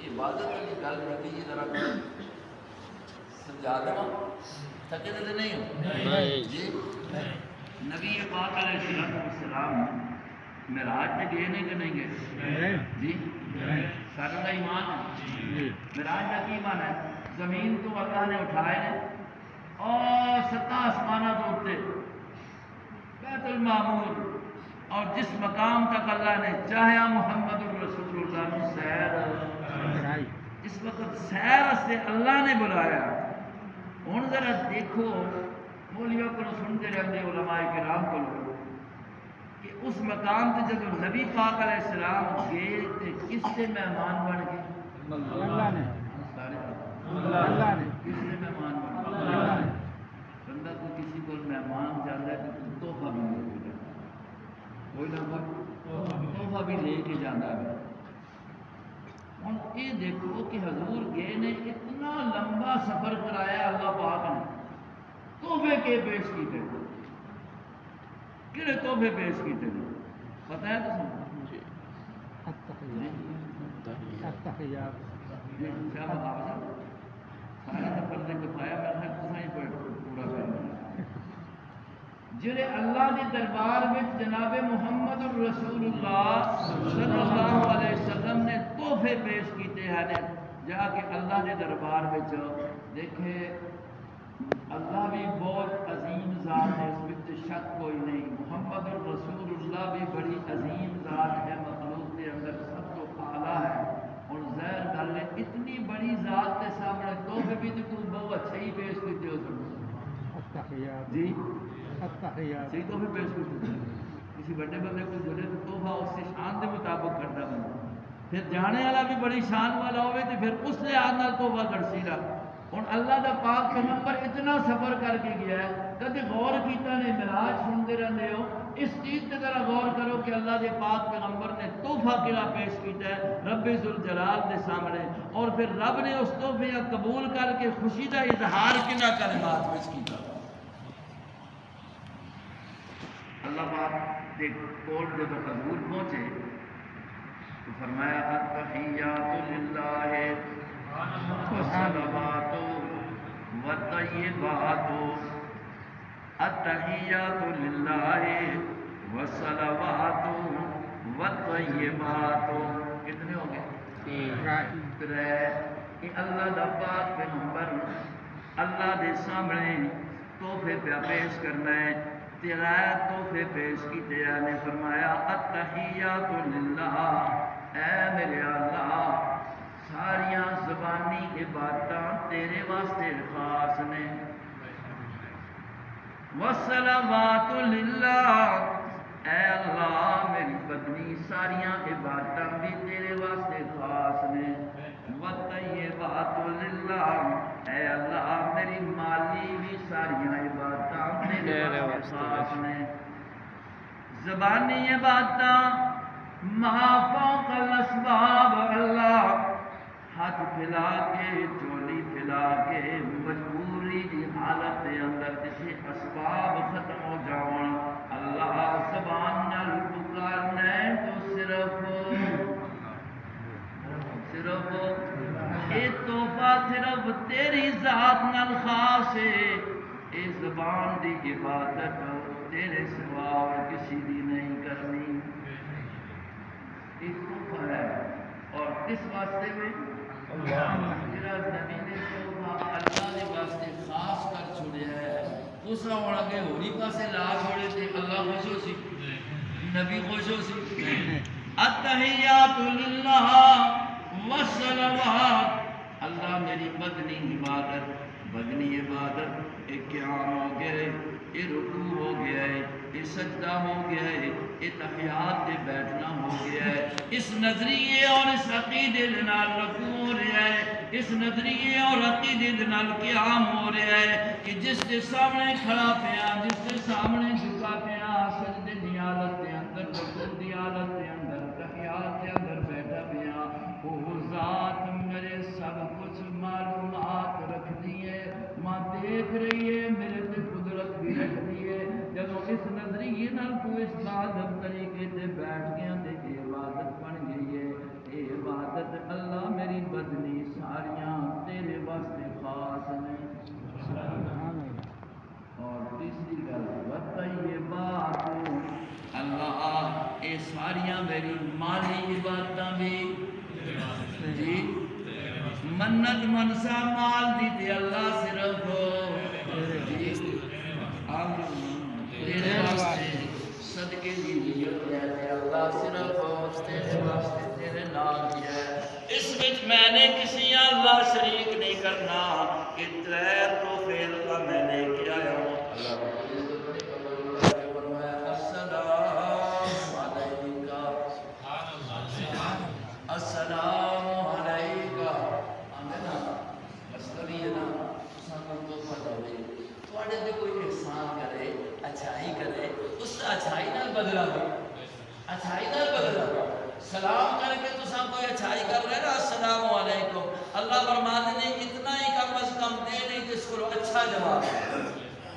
S1: عبادت کی گل رکھی جی ذرا سمجھا دوں تھکے تو نہیں ہو جی۔ نبی پاک علیہ السلام معراج میں گئے نہیں کہ نہیں گئے جی؟ سارا کا ایمان ہے، معراج کا کی ایمان ہے؟ زمین تو اللہ نے اٹھائے ہیں اور 7 آسمانہ دوتے بیت المعمور اور جس مقام تک اللہ نے چاہیا محمد الرسول اللہ سیر اس وقت سیر سے اللہ نے بلایا۔ ہوں ذرا دیکھو مولیوں کو سنتے رہتے علماء کرام کو کہ اس مقام تے جب نبی پاک علیہ السلام گئے تے کس سے مہمان بن گئے؟ اللہ نے۔ اللہ نے کس سے مہمان بن گئے؟ بندہ کو کسی کو مہمان جاتا ہے تو تحفہ بھی لے کے جاتا ہے، کوئی نہ کوئی تحفہ بھی لے کے جاتا ہے۔ ہوں یہ دیکھو کہ حضور گئے نے اتنا لمبا سفر کرایا اللہ پاک نے، تحفے کے پیش کیتے کہڑے تحفے پیش کیتے پتہ ہے تو جڑے اللہ کے دربار میں جناب محمد الرسول اللہ صلی اللہ علیہ وسلم نے تحفے پیش کیتے ہیں جا کے اللہ کے دربار میں دیکھے اللہ بھی بہت عظیم ذات ہے، اس میں شک کوئی نہیں، محمد الرسول اللہ بھی بڑی عظیم ذات ہے، مخلوق کے اندر سب تو اعلیٰ ہے۔ اور ظاہر گل ہے اتنی بڑی ذات کے سامنے تحفے بھی تو کوئی بہت اچھے ہی پیش کیتے ہو سکتے جی، صحیح تحفے پیش کیتے کسی بڑے بندے کو جڑے تو تحفہ اس سے شان کے مطابق کرتا بندہ، پھر جانے والا بھی بڑی شان والا ہوئے تو پھر اس لحاظ نال تحفہ کرسی رہا۔ ہوں اللہ دا پاک پیغمبر اتنا سفر کر کے گیا ہے، کدی غور کیتا نے معراج سنتے رہتے ہو اس چیز سے ذرا غور کرو کہ اللہ دے پاک پیغمبر نے تحفہ کیا پیش کیتا ہے رب ذوالجلال دے سامنے، اور پھر رب نے اس تحفے قبول کر کے خوشی کا اظہار کنا کلمات پیش کیتا۔ اللہ پاک کے کول جب حضور پہنچے تو فرمایا التحیات للہ والصلوات والطیبات، التحیات للہ والصلوات والطیبات، کتنے ہو گئے؟ کہ اللہ دا پاک پیغمبر اللہ دے سامنے تحفے پہ پیش کرنا ہے، تیرا تحفے پیش کیتے نے فرمایا التحیات للہ، اے میرے اللہ ساریاں زبانی عبادتاں تیرے واسطے خاص نے، والصلوات للہ، اے اللہ میری بدنی ساریاں عبادتاں بھی تیرے واسطے خاص نے، والطیبات للہ، اے اللہ میری مالی بھی ساریاں عبادتاں تیرے واسطے خاص نے، زبانی عبادتاں ما فوق الاسباب، اللہ ہاتھ پھیلا کے چولی پھیلا کے مجبوری دی حالت دے اندر کسی اسباب ختم ہو جاؤں اللہ زبان نال پکارنا ہے تو صرف یہ تحفہ صرف تیری ذات نال خاص ہے، اے زبان دی عبادت تیرے سوا اور کسی دی نہیں کرنی، ایک تحفہ ہے اور کس واسطے میں جڑا نبی نے تحفہ اللہ دے واسطے خاص کر چھوڑیا ہے، اس طرح ہونا کہ ہوری پاسے لا چھوڑے تھے اللہ خوش ہو سی، نبی خوش ہو سی، التحیات للہ والصلوات، اللہ میری بدنی عبادت ایک قیام ہو گیا ہے، یہ رکوع ہو گیا ہے، یہ سجدہ ہو گیا ہے، یہ تحیات دے بیٹھنا ہو گیا ہے، اس نظریے اور اس عقیدے دے نال رکوع ہو رہا ہے، اس نظریے اور عقیدے دے نال قیام ہو رہا ہے کہ جس کے سامنے کھڑا پیا، جس کے سامنے جھکا پیا، سجدے دی حالت دے اندر، رکوع دی حالت دے اندر، تحیات دے اندر بیٹھا پیا، وہ ذات میرے سب کچھ معلومات رکھ دیے، ماں دیکھ رہی ہے، میرے تے قدرت بھی رکھ دیے، جب اس نظریے نال تو اس عبادت طریقے سے بیٹھ گیا تے یہ عبادت بن گئی ہے، یہ عبادت اللہ میری بدنی ساریاں تیرے واسطے خاص نے، اور تیسری گل والطیبات، اللہ یہ ساریاں میری مالی عبادتاں بھی جی منت منسا مال دی تے اللہ صرف تیرے واسطے صدقے دی نیت ہے تے اللہ صرف تیرے واسطے تیرے نام دی ہے، اس وچ میں نے کسی اللہ شریک نہیں کرنا کہ ترے تو فیل کا میں نے کیا ہے اللہ السلام علیکہ، آمین نا مصطفی ہے نا، سانوں تو پڑھے تھوڑے تے کوئی احسان کرے، اچھائی کرے، اس اچھائی نال بدلا دو، اچھائی نال بدلا دو، سلام کر کے تو سان کوئی اچھائی کر رہے نا السلام علیکم، اللہ فرماتے نے اتنا ہی کم از کم دے نہیں جس کو اچھا جواب دے،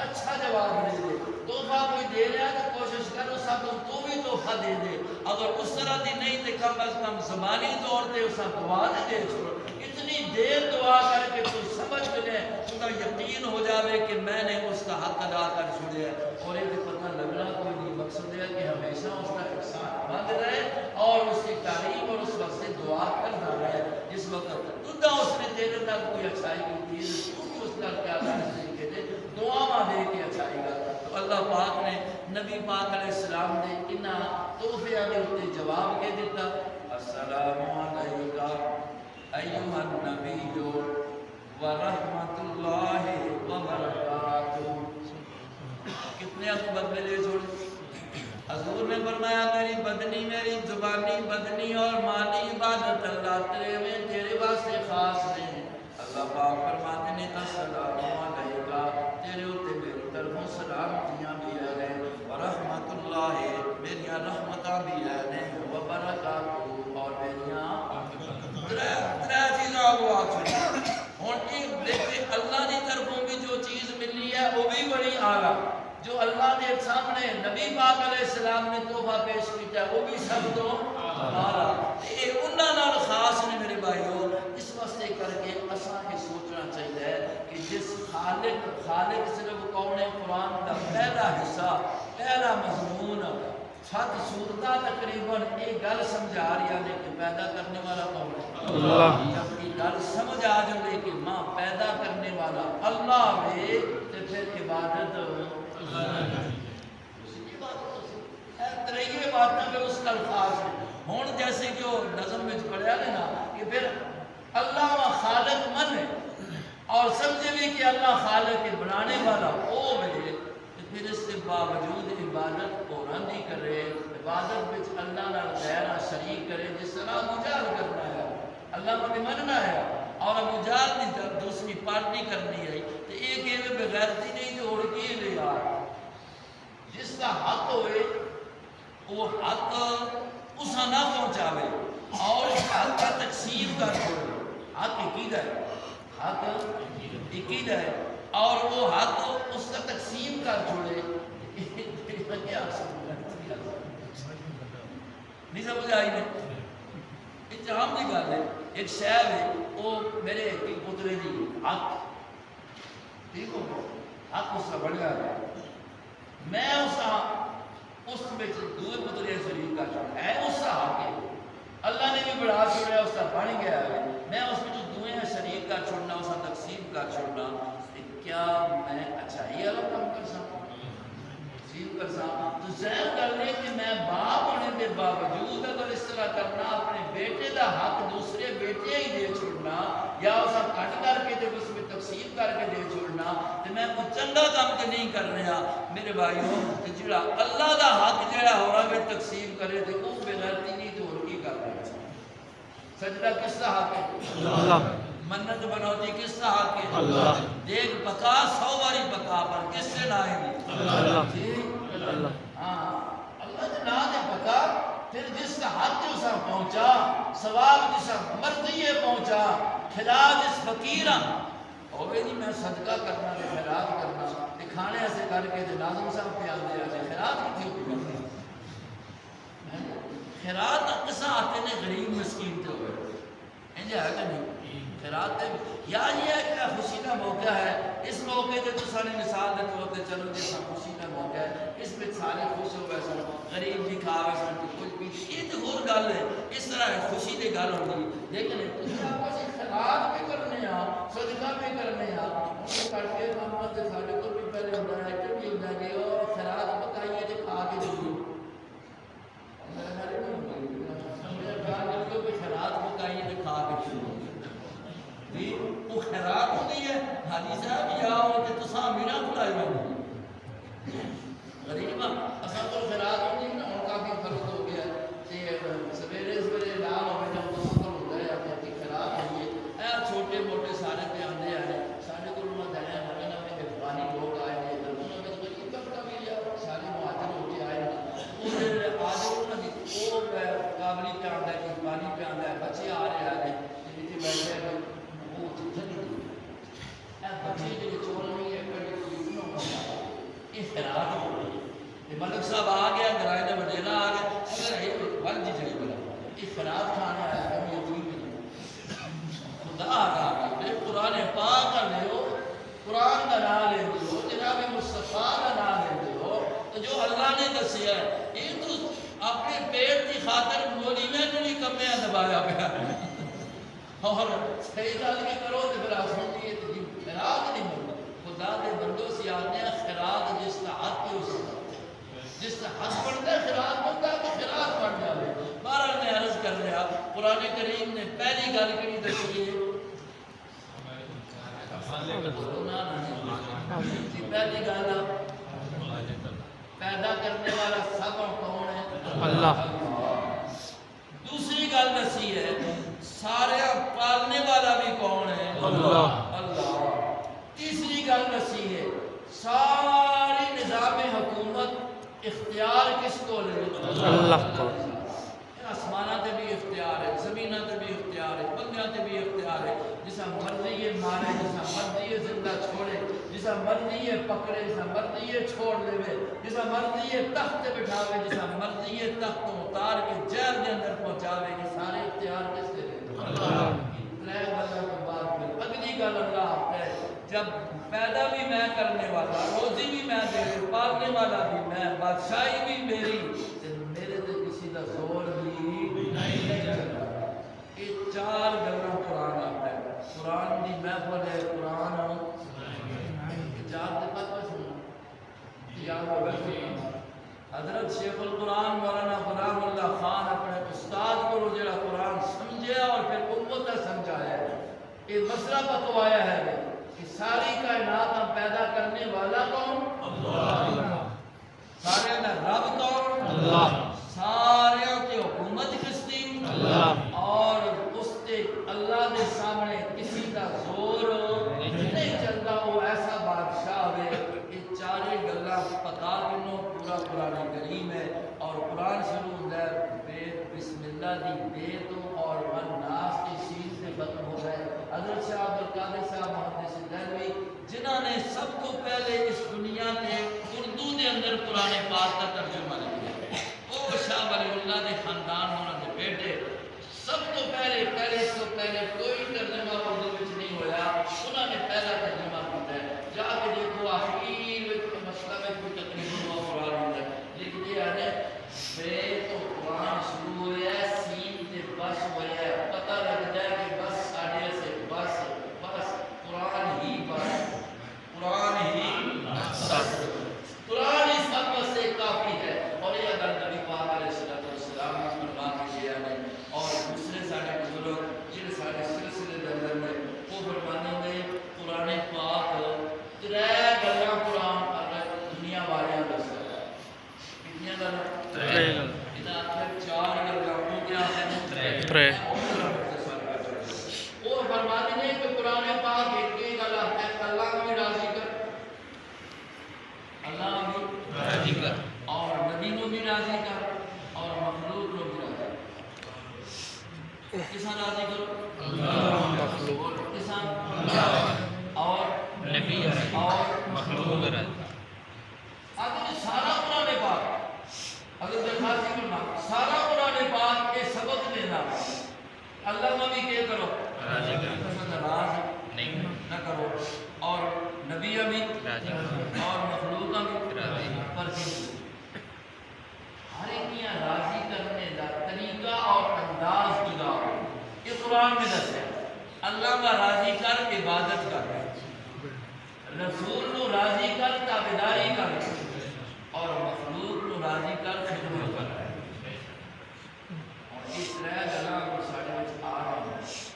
S1: اچھا جواب دے دے، تحفہ کوئی دے رہا تو کوشش کرو سب تو بھی تحفہ دے دے، اگر اس طرح دی نہیں تو کم از کم زبانی طور پہ اسا دعا دے چھوڑو، اتنی دیر دعا کر کے تو سمجھ ملے اس کا یقین ہو جاوے کہ میں نے اس کا حق ادا کر چھوڑے اور یہ پتہ لگنا کوئی نہیں، مقصد ہے کہ ہمیشہ اس کا احسان بند رہے اور اس کی تعریف اور اس وقت سے دعا کرنا رہے، جس وقت تدہ اس نے تیرے نال کوئی اچھائی کی تھی تو بھی اس کا کیا کرنے کے دے دعا ماں دے کے اچھائی گا، تو اللہ پاک نے نبی پاک علیہ السلام نے انہاں تحفیاں دے اوپر جواب کے دیتا، السلام علیکہ ایھا النبی ورحمۃ اللہ وبرکاتہ، کتنے اکبر میں لے چھوڑے، حضور نے فرمایا میری بدنی، میری زبانی بدنی اور مالی عبادت اللہ تیرے واسطے خاص نے، اللہ پاک فرماتے ہیں السلام علیکہ، تیرے اوتے میری طرفوں سلامتیاں بھی ہیں ورحمۃ اللہ، میریاں رحمتاں بھی ہیں وبرکاتہ، اور میریاں ترے چیزاں وہ آخری ہوں ایک دیکھے اللہ کی طرفوں بھی جو چیز ملی ہے وہ بھی بڑی اعلیٰ، جو اللہ نے سامنے نبی پاک السلام نے تحفہ پیش کیا وہ بھی سب تو ہمارا یہ انہاں نال خاص نے میرے بھائیو اس واسطے کر کے اساں یہ سوچنا چاہیے کہ جس خالق صرف کون ہے قرآن کا پہلا حصہ پہلا مضمون 7 سورتاں تقریباً ایک گل سمجھا رہی ہے کہ پیدا کرنے والا کون ہے اللہ جب یہ گل سمجھ آ جائے کہ ماں پیدا کرنے والا اللہ ہے تو پھر عبادت تریویں باتیں میں اس کا الفاظ ہے ہون جیسے کہ وہ نظم میں پڑھیا ہے نا کہ پھر اللہ و خالق من ہے اور سمجھے بھی کہ اللہ خالق کے بنانے والا وہ ملے تو پھر اس کے باوجود عبادت قرآن نہیں کرے عبادت میں اللہ نال غیرہ شریک کرے جس طرح مجال کرنا ہے اللہ کو مننا ہے اور مجال نہیں جب دوسری پارٹی کرنی ہے تو ایک ایویں بغیرتی نہیں جوڑ کے لے یار جس کا حق ہوئے وہ حق اسا نہ پہنچاوے اور حق کا تقسیم کر چھوڑے حق عقیدہ ہے حق عقیدہ ہے اور وہ حق اس کا تقسیم کر چھوڑے نہیں سمجھ آئی نہیں اتحام کی گل ہے ایک شہر ہے وہ میرے ایک پترے دی حق ٹھیک ہو حق اس کا بڑھیا ہے میں اس میں دوے پترے شریف کا چھوڑا ہے اس کا حق ہے اللہ نے بھی بڑھا چھوڑا اس کا بڑھ گیا ہے میں اس میں جو دوے شریف کا چھوڑنا اس کا تقسیم کا چھوڑنا کیا میں اچھائی الگ کام کر سکتا کر سکتا تو ظاہر کر لیں کہ میں باپ ہونے کے باوجود اگر اس طرح کرنا اپنے بیٹے کا حق دوسرے بیٹے ہی دے چھوڑنا یا اسا کٹ کر کے جب اس میں تقسیم کر کے دے چھوڑنا تو میں کوئی چنگا کام کے نہیں کر رہا میرے بھائیوں کہ جڑا اللہ کا حق جڑا ہو رہا ہے تقسیم کرے تو وہ بغیرتی نہیں تو اور کی کر رہا ہے سجدہ کس کا حق ہے اللہ منت بنوتی کس کا حق ہے اللہ دیکھ پکا 100 باری پکا پر کس سے نائیں اللہ اللہ کے نام ہے پکا پھر جس کا حق اسا پہنچا ثواب جس مرضی ہے پہنچا کھلا جس فقیرہ ہوئے نہیں میں صدقہ کرنا ہے خیرات کرنا دکھانے ایسے کر کے ناظم صاحب پہ آتے ہیں خیرات کی تھی خیرات کسا آتے نے غریب مسکین تے ہوئے انجھے ہے کہ نہیں خیرات یا یہ ہے کہ خوشی کا موقع ہے اس موقع سے تو سارے مثال دیتے ہوتے چلو جیسا خوشی کا موقع ہے اس میں سارے خوش ہو گئے سن غریب بھی کھا گئے سن کچھ بھی یہ تو اور گل ہے اس طرح خوشی کی گل ہوگی لیکن خیرات بھی کرنے صدقہ بھی کرنے کر کے محمد سارے کو بھی پہلے ہوتا ہے کہ بھی ہوتا ہے کہ وہ خیرات بتائیے تو کھا کے دیجیے خیرات بتائیے تو کھا کے دیجیے وہ خیرات ہوتی ہے حدیث صاحب یا ہو کہ تساں میرا کھڑائی ہوئی غریبہ اصلا تو خیرات ہوتی ہے نا ان کا بھی فرق ہو گیا سویرے سویرے لال ہوئے جب تو سفر ہوتا ہے اپنی خیرات ہوئی ہے اے چھوٹے موٹے سارے پہ آنے آئے سارے کو انہوں نے دہنے ہونے میں افغانی لوگ آئے ہیں انہوں نے کوئی انکم کا بھی لیا سارے مہاجر ہو کے آئے ہیں آج انہوں نے وہ قابلی پہ آتا ہے افغانی پہ آتا ہے بچے آ رہے آ رہے نیچے بیٹھے ہیں وہ جتھے نہیں اے بچے جو چور نہیں ہے یہ خیرات ہو رہی ہے ملک صاحب آ گیا گرائے نے وڈیرا آ گیا اگر یہ بل جی جڑی بلا یہ خیرات کھانا آیا ہے یہ کوئی بھی خدا آ گیا قرآن پاک کا لے ہو قرآن کا نام لے ہو جناب مصطفیٰ کا نام لے ہو تو جو اللہ نے دسیا ہے یہ تو اپنے پیٹ کی خاطر مولی میں نہیں کمیاں دبایا پیا اور صحیح گل کی کرو تو پھر آسان دیئے تو جی خیرات نہیں ملتا خدا دے بندوں سے آنے ہیں خیرات جس کا حق ہے اس کا جس کا حق بڑھتا ہے خیرات بنتا ہے تو خیرات بڑھ جائے بہرحال میں عرض کر رہا قرآن کریم نے پہلی گل کی دسی ہے پہلی گل پیدا کرنے والا سب کون ہے اللہ دوسری گل دسی ہے سارے پالنے والا بھی کون ہے اللہ اللہ تیسری گل دسی ہے ساری نظام حکومت اختیار کس کو لے اللہ کو آسمانہ تے بھی اختیار ہے زمینہ تے بھی اختیار ہے بندیاں تے بھی اختیار ہے جسا مرضی یہ مارے جسا مرضی یہ زندہ چھوڑے جسا مرضی ہے پکڑے، جسا مرضی ہے چھوڑ دے، جسا مرضی ہے تخت بٹھاوے، جسا مرضی ہے تخت اتار کے جیل کے اندر پہنچاوے، یہ سارے اختیار کس کے دے؟ اللہ کی ترے گلاں کے بعد پھر اگلی گل اللہ ہے، جب پیدا بھی میں کرنے والا، روزی بھی میں دے، پالنے والا بھی میں، بادشاہی بھی میری، میرے تے کسی کا زور بھی نہیں چلتا۔ یہ چار گلاں قرآن آتا ہے، قرآن دی محفل ہے، قرآن چار دفعہ تو سننا یاد ہوگا۔ حضرت شیخ القرآن مولانا غلام اللہ خان اپنے استاد کو جڑا قرآن سمجھے اور پھر امت کا سمجھایا ہے، یہ مسئلہ بتوایا ہے کہ ساری کائنات ہم پیدا کرنے والا کون؟ اللہ۔ سارے میں رب کون؟ اللہ۔ سارے کی حکومت کس دی؟ اللہ۔ اور اس تے اللہ دے سامنے کسی کا زور نہیں چلتا، وہ ایسا بادشاہ ہوئے۔ یہ چارے گلاں پتا کنوں پورا قرآن کریم ہے، اور قرآن شروع ہوتا ہے بسم اللہ دی بے تو اور الناس کی شین سے ختم ہو گئے۔ حضرت شاہ عبدالقادر صاحب محدث دہلوی جنہوں نے سب کو پہلے اس دنیا کے اردو دے اندر قرآن پاک کا ترجمہ لکھا، وہ شاہ ولی اللہ دے خاندان ہونا دے بیٹے سب کو پہلے کوئی ترجمہ اردو وچ نہیں ہویا، انہوں نے پہلا ترجمہ کیا ہے۔ جا کے دیکھو آخری مسئلہ میں کوئی تقریباً ہوا قرآن ہوتا ہے، لیکن یہ ہے بے تو قرآن شروع ہوا ہے، سین تے بس ہوا ہے، پتہ لگتا ہے کہ بس ساڑھے سے بس قرآن ہی بس، قرآن ہی قرآن ہی سب سے کافی ہے۔ اور یہ اگر نبی پاک علیہ السلام نے فرما کے دیا ہے، اور دوسرے سارے بزرگ جن سارے سلسلے دے اندر میں وہ فرمانے میں قرآن پاک ترے گلاں قرآن اگر دنیا والے دستا ہے، کتنی گلاں؟ ترے گلاں۔ ادا آخر چار گلاں ہو گیا ہے ترے۔ وہ فرماتے ہیں کہ قرآن پاک ایک ہی گل ہے، اللہ بھی راضی کر، اللہ بھی راضی کر، اور نبی کو بھی راضی کر، اور مخلوق کو بھی راضی کر۔ کسا راضی کرو؟ اللہ، مخلوق کسا؟ اللہ اور نبی اور مخلوق راضی۔ اگر سارا قرآن پاک اگر درخواست کرنا سارا قرآن پاک کے سبق لینا، اللہ کا بھی کیا کرو؟ راضی کرو، ناراض نہیں نہ کرو، اور نبی بھی راضی کرو، اور مخلوق بھی راضی پر ہر ایک راضی کرنے کا طریقہ اور انداز جدا ہو۔ یہ قرآن میں دسیا اللہ کا راضی کر عبادت کر، رسول کو راضی کر تابعداری کر، اور مخلوق کو راضی کر خدمت کر۔ اور اس طرح گلاں کو ساڑھے وچ آ رہا ہے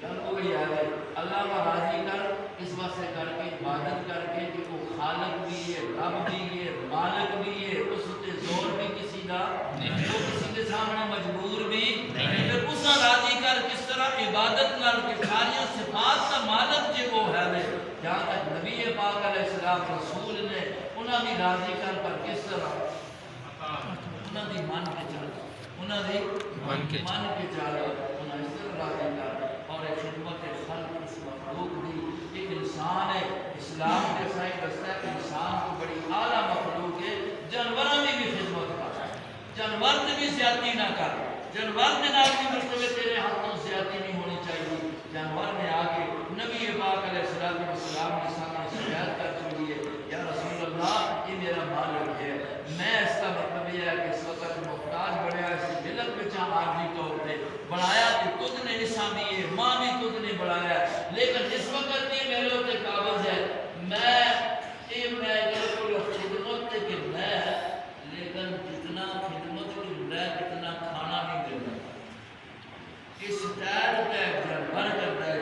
S1: گل ہو گئی ہے اللہ کا راضی کر اس واسطے کر کے عبادت کر کے کہ وہ خالق بھی ہے، رب بھی ہے، مالک بھی ہے، اس تے زور بھی کسی کا وہ کسی کے سامنے مجبور بھی نہیں، پھر اس راضی کر کس طرح عبادت نال کے ساری صفات کا مالک جو وہ ہے، جہاں تک نبی پاک علیہ السلام رسول نے انہاں بھی راضی کر پر کس طرح انہاں دی مان کے چل، انہاں دی مان کے چل، انہاں اس طرح راضی کر، اور خدمت خلق اس مخلوق دی ایک انسان ہے۔ اسلام کے سائیں دستا ہے انسان کو بڑی اعلیٰ مخلوق ہے، جانوراں کی بھی خدمت کر، جانور سے بھی زیادتی نہ کر، جانور کے نال بھی مرتبہ تیرے ہاتھوں زیادتی نہیں ہونی چاہیے۔ جانور نے آگے نبی پاک علیہ السلام کے سامنے شکایت کر چھوڑی ہے، یا رسول اللہ یہ میرا مالک ہے، میں اس کا مطلب یہ ہے کہ اس وقت محتاج بڑھیا اس ملت میں چاہ عارضی طور پہ بنایا کہ تجھ نے نساں بھی ہے، ماں بھی تجھ نے بڑھایا، لیکن اس وقت یہ میرے ہوتے قابض ہے، میں خدمت کہ میں لیکن جتنا خدمت کی لے اتنا کھانا نہیں دینا، اس ٹائر پہ جانور کرتا ہے۔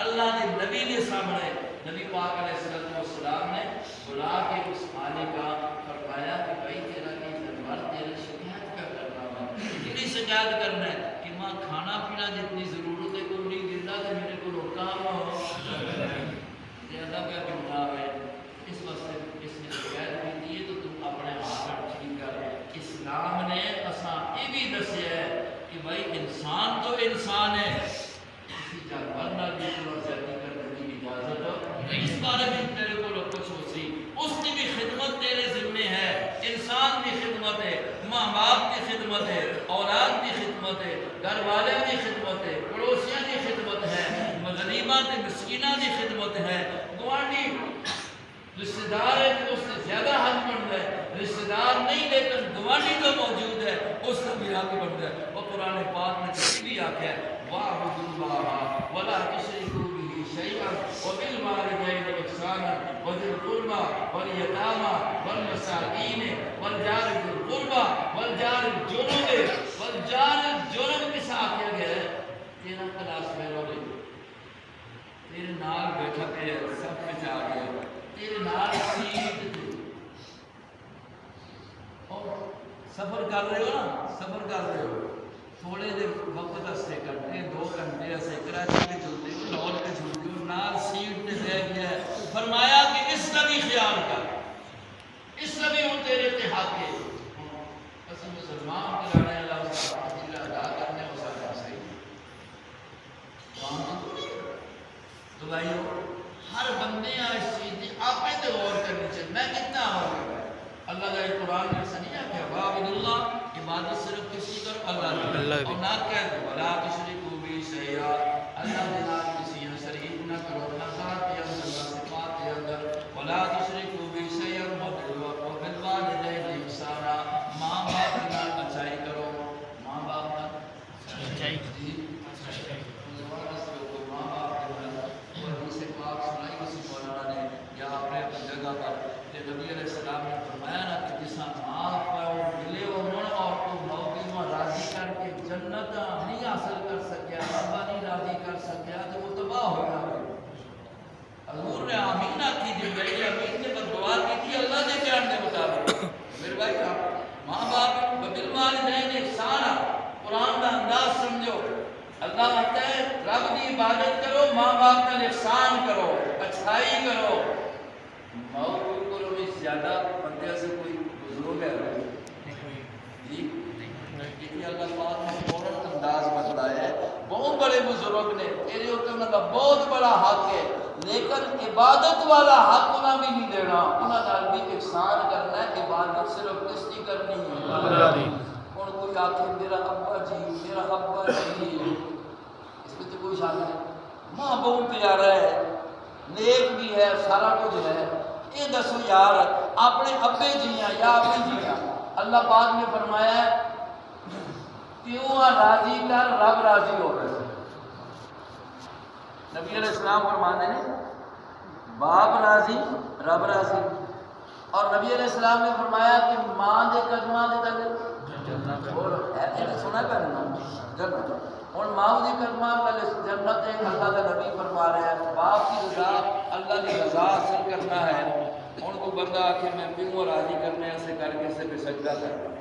S1: اللہ نے نبی کے سامنے نبی پاک علیہ السلام نے بلا کے اس خانے کا فرمایا کہ بھائی تیرا یہ جانور تیرے شکایت کا کرنا ہے، کتنی شکایت کرنا ہے کہ ماں کھانا پینا جتنی ضرورت ہے کو نہیں دیتا تو میرے کو کام ہو زیادہ کا بننا ہے، اس واسطے اس نے شکایت کی دی ہے تو تم اپنے ہاتھ ٹھیک کر۔ اسلام نے اساں یہ بھی دسیا ہے کہ بھائی انسان تو انسان ہے، کسی جانور نہ بھی زیادتی کرنے کی اجازت نہیں۔ بارے بھی میرے کو کچھ ہو سی اس کی بھی خدمت تیرے ذمے ہے. انسان کی خدمت ہے, ماں باپ کی خدمت ہے, اولاد کی خدمت ہے, گھر والوں کی خدمت ہے, پڑوسیاں کی خدمت ہے, غریباں تے مسکیناں کی خدمت ہے. گوانڈی رشتہ دار ہے تو اس سے زیادہ حق بنتا ہے, رشتہ دار نہیں لیکن گوانڈی تو موجود ہے اس سے بھی حق بنتا ہے. اور قرآن پاک نے کسی بھی آخیا ہے وَاعْبُدُوا اللَّهَ وَلَا تُشْرِكُوا بِهِ شَيْئًا وَبِالْوَالِدَيْنِ إِحْسَانًا وَذِي الْقُرْبَى وَالْيَتَامَى وَالْمَسَاكِينِ وَالْجَارِ ذِي الْقُرْبَى وَالْجَارِ الْجُنُبِ. وَالْجَارِ الْجُنُبِ کے ساتھ کیا گیا ہے تیرا کلاس فیلو نہیں, تیرے نال بیٹھا پہ سب کچھ آ گیا, تیرے نال سیٹ تھی اور سفر کر رہے ہو نا, سفر کر رہے ہو تھوڑے دیر وقت ہستے کرتے 2 گھنٹے ہستے کراچی کے چلتے ہو, لاہور کے چلتے ہو, نال سیٹ پہ رہ گیا ہے. فرمایا کہ اس کا بھی خیال کر, اس کا بھی ہوں تیرے اتحاد کے اصل مسلمان کے لڑنے اللہ صاحب ادا کرنے ہو سکتا صحیح. تو بھائیو ہر بندے اس چیز کی آپ پہ غور کرنی چاہیے. میں کتنا ہوں اللہ کا قرآن میں سنیا کہ وَاعْبُدُوا اللَّهَ عبادت صرف کسی کرو اللہ کی, اور نہ کہہ دو وَلَا تُشْرِكُوا بِهِ شَيْئًا اللہ کے نام کسی نے شریک نہ کرو, نہ ذات کے اندر نہ صفات کے اندر. وَلَا تُشْرِكُوا بِهِ شَيْئًا وَبِالْوَالِدَيْنِ إِحْسَانًا ماں باپ کے نام اچھائی کرو, ماں باپ کا اچھائی ماں باپ کے نام. اور حدیث پاک سنائی کسی مولانا نے یا اپنے جگہ پر کہ نبی علیہ السلام نے فرمایا نا کہ جسا ماں پر ملے ہو من اور تو موقع راضی کر کے جنت نہیں حاصل کر سکیا, ربا نہیں راضی کر سکیا تو وہ تباہ ہو گیا. حضور نے آمین آتی جو گئی امین نے بددعا کی تھی اللہ کے بیان کے مطابق. میرے بھائی ماں باپ وبالوالدین احسانا قرآن کا انداز سمجھو. اللہ کہتا ہے رب کی عبادت کرو, ماں باپ کا احسان کرو, اچھائی کرو. ماں کو بھی زیادہ بندے سے کوئی بزرگ ہے جی یہ اللہ پاک نے فوراً انداز بتلایا ہے. بہت بڑے بزرگ نے تیرے اوپر ان کا بہت بڑا حق ہے, لیکن عبادت والا حق انہیں بھی نہیں دینا, انہیں بھی احسان کرنا ہے. عبادت صرف کس کی کرنی ہے. اور کوئی آخر میرا ابا جی میرا ابا جی اس میں تو کوئی شک نہیں. ماں بہت پیارا ہے, نیک بھی ہے, سارا کچھ ہے. یہ دسو یار اپنے ابے جی ہیں یا اپنی جی ہیں, اللہ پاک نے فرمایا ہے پیو راضی کر رب راضی ہو گئے. نبی علیہ السلام فرماتے ہیں باپ راضی رب راضی. اور نبی علیہ السلام نے فرمایا کہ ماں دے قدماں دے تک اور سنا ہے پہلے جنت, اور ماں دی قدماں والے جنت ہے. اللہ کا نبی فرما رہے ہیں باپ کی رضا اللہ کی رضا حاصل کرنا ہے. ان کو بندہ آخر میں پیوں راضی کرنے ایسے کر کے سے سجدہ کرتا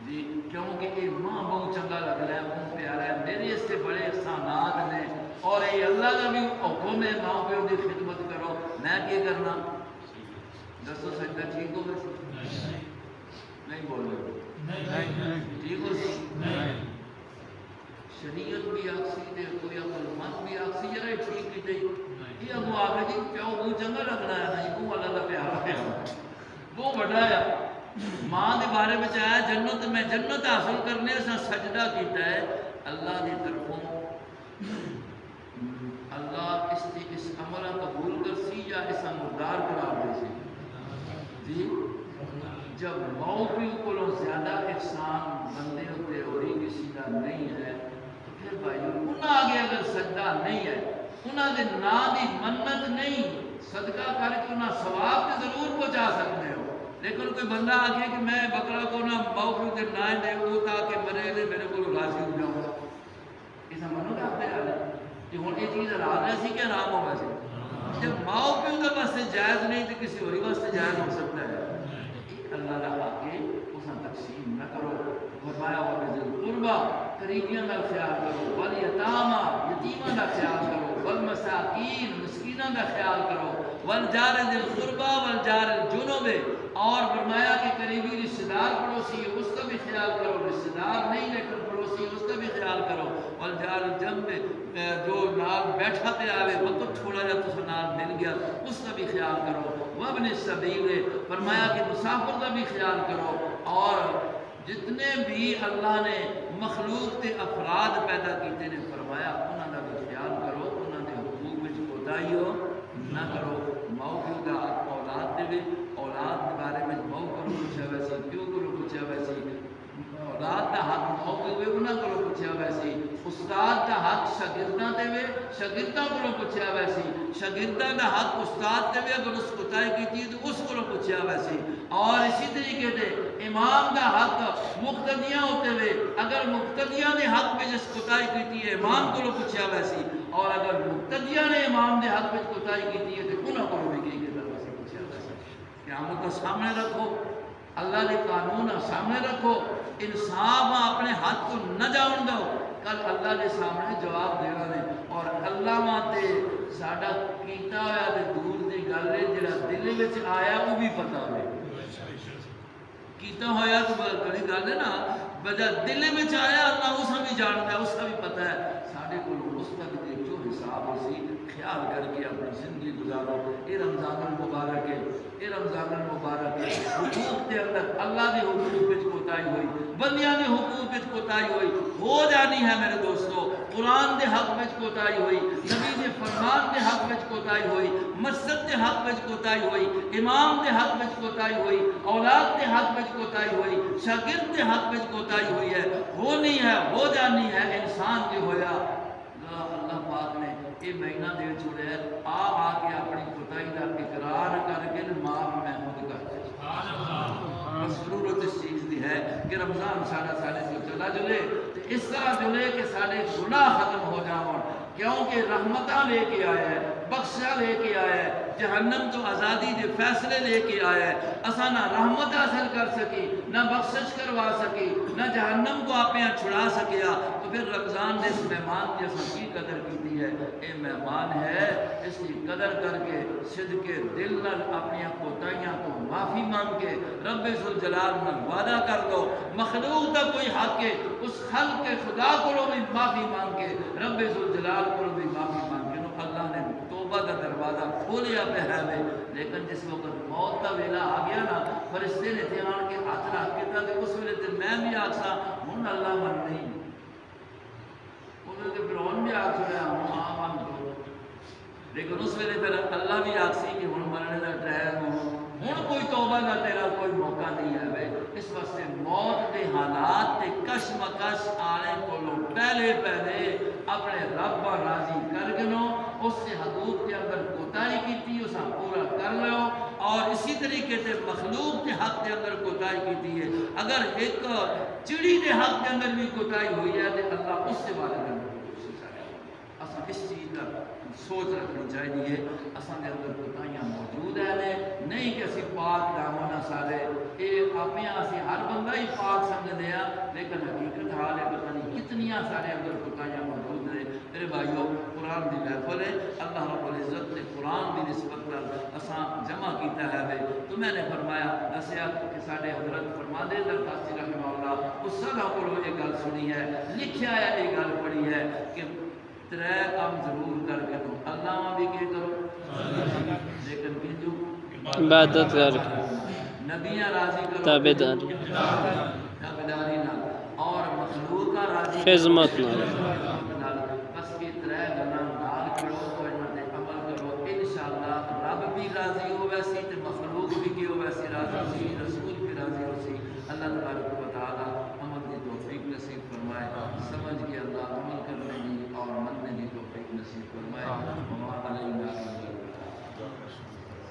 S1: جی, کیونکہ یہ ماں بہت چنگا لگ رہا ہے, بہت پیارا ہے, میرے اس سے بڑے احسانات نے. اور یہ اللہ کا بھی حکم ہے ماں پیو کی خدمت کرو. میں کیا کرنا دسو سجدہ ٹھیک ہو گیا نہیں بول رہے ٹھیک ہو سی شریعت بھی آخسی دے کوئی عقل مند بھی آخسی جرے ٹھیک کی دے یہ ابو آگے جی پیو بہت چنگا لگ رہا ہے نہیں وہ اللہ کا پیارا ہے وہ بڑا ہے. ماں کے بارے میں آیا جنت میں جنت حاصل کرنے سے سجدہ کیتا ہے اللہ کی طرفوں. اللہ اس عمل قبول کر سی یا اس مردار قرار دے سی جی. جب ماں پیو کو زیادہ احسان بندے ہوتے اور ہی کسی کا نہیں ہے تو پھر بھائی انہیں آگے اگر سجدہ نہیں ہے, انہوں نے نام کی منت نہیں, صدقہ کر کے انہیں ثواب تو ضرور پہنچا سکتے ہو. لیکن کوئی بندہ آگے کہ میں بکرا کو نہ باؤ کے نہ دے وہ تاکہ مرے دے میرے کو راضی ہو جاؤں گا, اسا منو گا اپنے حال ہے کہ ہوں یہ چیز حلال ہے سی کہ حرام ہوگا سی. جب ماؤ پیو کا واسطے جائز نہیں تو کسی اور واسطے جائز ہو سکتا ہے. اللہ کا حق ہے اس تقسیم نہ کرو. فرمایا وَبِذِي الْقُرْبَى قریبیاں کا خیال کرو, وَالْيَتَامَى یتیماں کا خیال کرو, وَالْمَسَاکِینَ مسکیناں کا خیال کرو, وَالْجَارِ ذِي الْقُرْبَى وَالْجَارِ الْجُنُبِ اور فرمایا کہ قریبی رشتہ دار پڑوسی ہے اس کا بھی خیال کرو. رشتہ دار نہیں لیکن پڑوسی اس کا بھی خیال کرو، والجار جنب جو نال بیٹھا تے آوے وقت تھوڑا جا تو نال مل گیا اس کا بھی خیال کرو، وابن السبیل فرمایا کہ مسافر کا بھی خیال کرو، اور جتنے بھی اللہ نے مخلوق تے افراد پیدا کیتے نے فرمایا انہاں دا بھی خیال کرو، انہاں دے حقوق وچ کوتاہی نہ کرو۔ ماؤ پیو دا حق اولاد دے، اولاد کے بارے میں ماؤ کو پوچھا ویسی، پیو کو پوچھا ویسی، اولاد دا حق ماؤ پیو انہاں کو پوچھا ویسی، استاد دا حق شاگرداں دے شاگرداں کو پوچھا ویسی، شاگرداں دا حق استاد دے اگر اس کوتاہی کیتی تو اس کو پوچھا ویسی، اور اسی طریقے سے امام دا حق مقتدیاں ہوتے ہوئے اگر مقتدیاں نے حق میں جس کوتاہی کیتی ہے امام کو پوچھا ویسی، اور اگر مقتدیاں نے امام دے حق میں کوتاہی کیتی ہے تو انہوں کو بھی کہیں گے پوچھا ویسی۔ قیامت کو سامنے رکھو، اللہ کے قانون سامنے رکھو، انصاف اپنے ہاتھ کو نہ جاؤن دو، کل اللہ کے سامنے جواب دینا ہے، اور اللہ ماتے ساڈا کیتا ہوا تے دور دی گل ہے، جڑا دل وچ آیا وہ بھی پتہ ہوئے، کیتا ہوا تو بڑی گل ہے نا، بجا دل وچ آیا اللہ اس بھی جانتا ہے، اس کا بھی پتہ ہے، ساڈے کو اس کا بھی جو حساب اسی خیال کر کے اپنی زندگی گزارو۔ یہ رمضان المبارک ہے، یہ رمضان المبارک ہے، حقوق کے اندر اللہ کے حقوق وچ کوتاہی ہوئی، بندیاں کے حقوق وچ کوتاہی ہوئی، ہو جانی ہے میرے دوستو، قرآن دے حق وچ کوتاہی ہوئی، نبی دے فرمان دے حق وچ کوتاہی ہوئی، مسجد دے حق وچ کوتاہی ہوئی، امام دے حق وچ کوتاہی ہوئی، اولاد دے حق وچ کوتاہی ہوئی، شاگرد دے حق وچ کوتاہی ہوئی ہے، ہونی ہے، ہو جانی ہے، انسان جو ہویا اللہ پاک نے یہ مہینہ دے چھوڑے ہے، آ کے اپنی کوتاہی کا اقرار کر کے معاف محمود کر ضرورت اس چیز دی ہے کہ رمضان سارے سے چلا جلے تو اس طرح جلے کہ سارے گناہ ختم ہو جاؤں، کیونکہ رحمتہ لے کے آیا ہے، بخشا لے کے آیا ہے، جہنم تو آزادی دے فیصلے لے کے آیا ہے، اسا نہ رحمت حاصل کر سکی، نہ بخشش کروا سکی، نہ جہنم کو آپ یہاں چھڑا سکیا، تو پھر رمضان نے اس مہمان کی اسا کی قدر کی ہے، اے مہمان ہے، اس کی قدر کر کے صدق دل نال اپنی کوتاہیاں کو معافی مانگ کے رب ذوالجلال نال وعدہ کر دو، مخلوق دا کوئی حق ہے اس خلق کے خدا کو بھی معافی مانگ کے رب ذوالجلال کو بھی معافی مانگ کے اللہ نے توبہ کا دروازہ کھولیا پہ ہے، لیکن جس وقت موت کا ویلا آ گیا نا، فرشتے نے تے آن کے ہاتھ رکھ کے تھا کہ اس ویلے تے میں بھی آکسا ہوں اللہ من نہیں، انہوں نے فرعون بھی آکھ سنیا ہوں آمن کرو، لیکن اس ویلے پھر اللہ بھی آکسی کہ ہوں مرنے کا ٹائم ہوں کوئی توبہ کا تیرا کوئی موقع نہیں ہے بھائی، اس واسطے موت کے حالات تے کشمکش آنے کو پہلے اپنے رب راضی کر گنو، اس سے حقوق کے اندر کوتاہی کی تھی اسا پورا کر لو، اور اسی طریقے سے مخلوق کے حق کے اندر کوتاہی کی تھی ہے، اگر ایک چڑی کے حق کے اندر بھی کوتاہی ہوئی ہے تو اللہ اس سے بات کرنے کی کوشش کرے، اسا اس چیز کا سوچ رکھنی چاہیے، اساں دے اندر کوتاہیاں موجود ہیں، نہیں کہ اسی پاک دامن سارے یہ آپ اسی ہر بندہ ہی پاک سمجھتے ہیں، لیکن حقیقت حال ہے پتہ نہیں کتنیاں سارے اندر کوتاہیاں موجود ہیں۔ میرے بھائیو، قرآن دی محفل ہے، اللہ رب العزت نے قرآن دی نسبت پر اساں جمع کیتا ہے، تو میں نے فرمایا دسیا کہ سارے حضرت فرماندے درخواست رحمہ اللہ اس سال کو یہ گل سنی ہے، لکھیا ہے، یہ گل پڑھی ہے کہ ترے کام ضرور کر کے تو اللہ بھی کیا کرو، لیکن کیجو
S2: عبادت کر
S1: نبیاں راضی کرو،
S2: تابعداری
S1: نہ اور مخلوق کا راضی
S2: خدمت نہ
S1: بس یہ ترے گلاں نال کرو اور انہاں تے عمل کرو، انشاءاللہ رب بھی راضی ہو ویسی تے مخلوق بھی کی ہو ویسی راضی سی، رسول بھی راضی ہو سی۔ اللہ تبارک و تعالی عمل کی توفیق نصیب فرمائے، سمجھ کے اللہ عمل کرنے کی اور مننے کی توفیق نصیب فرمائے۔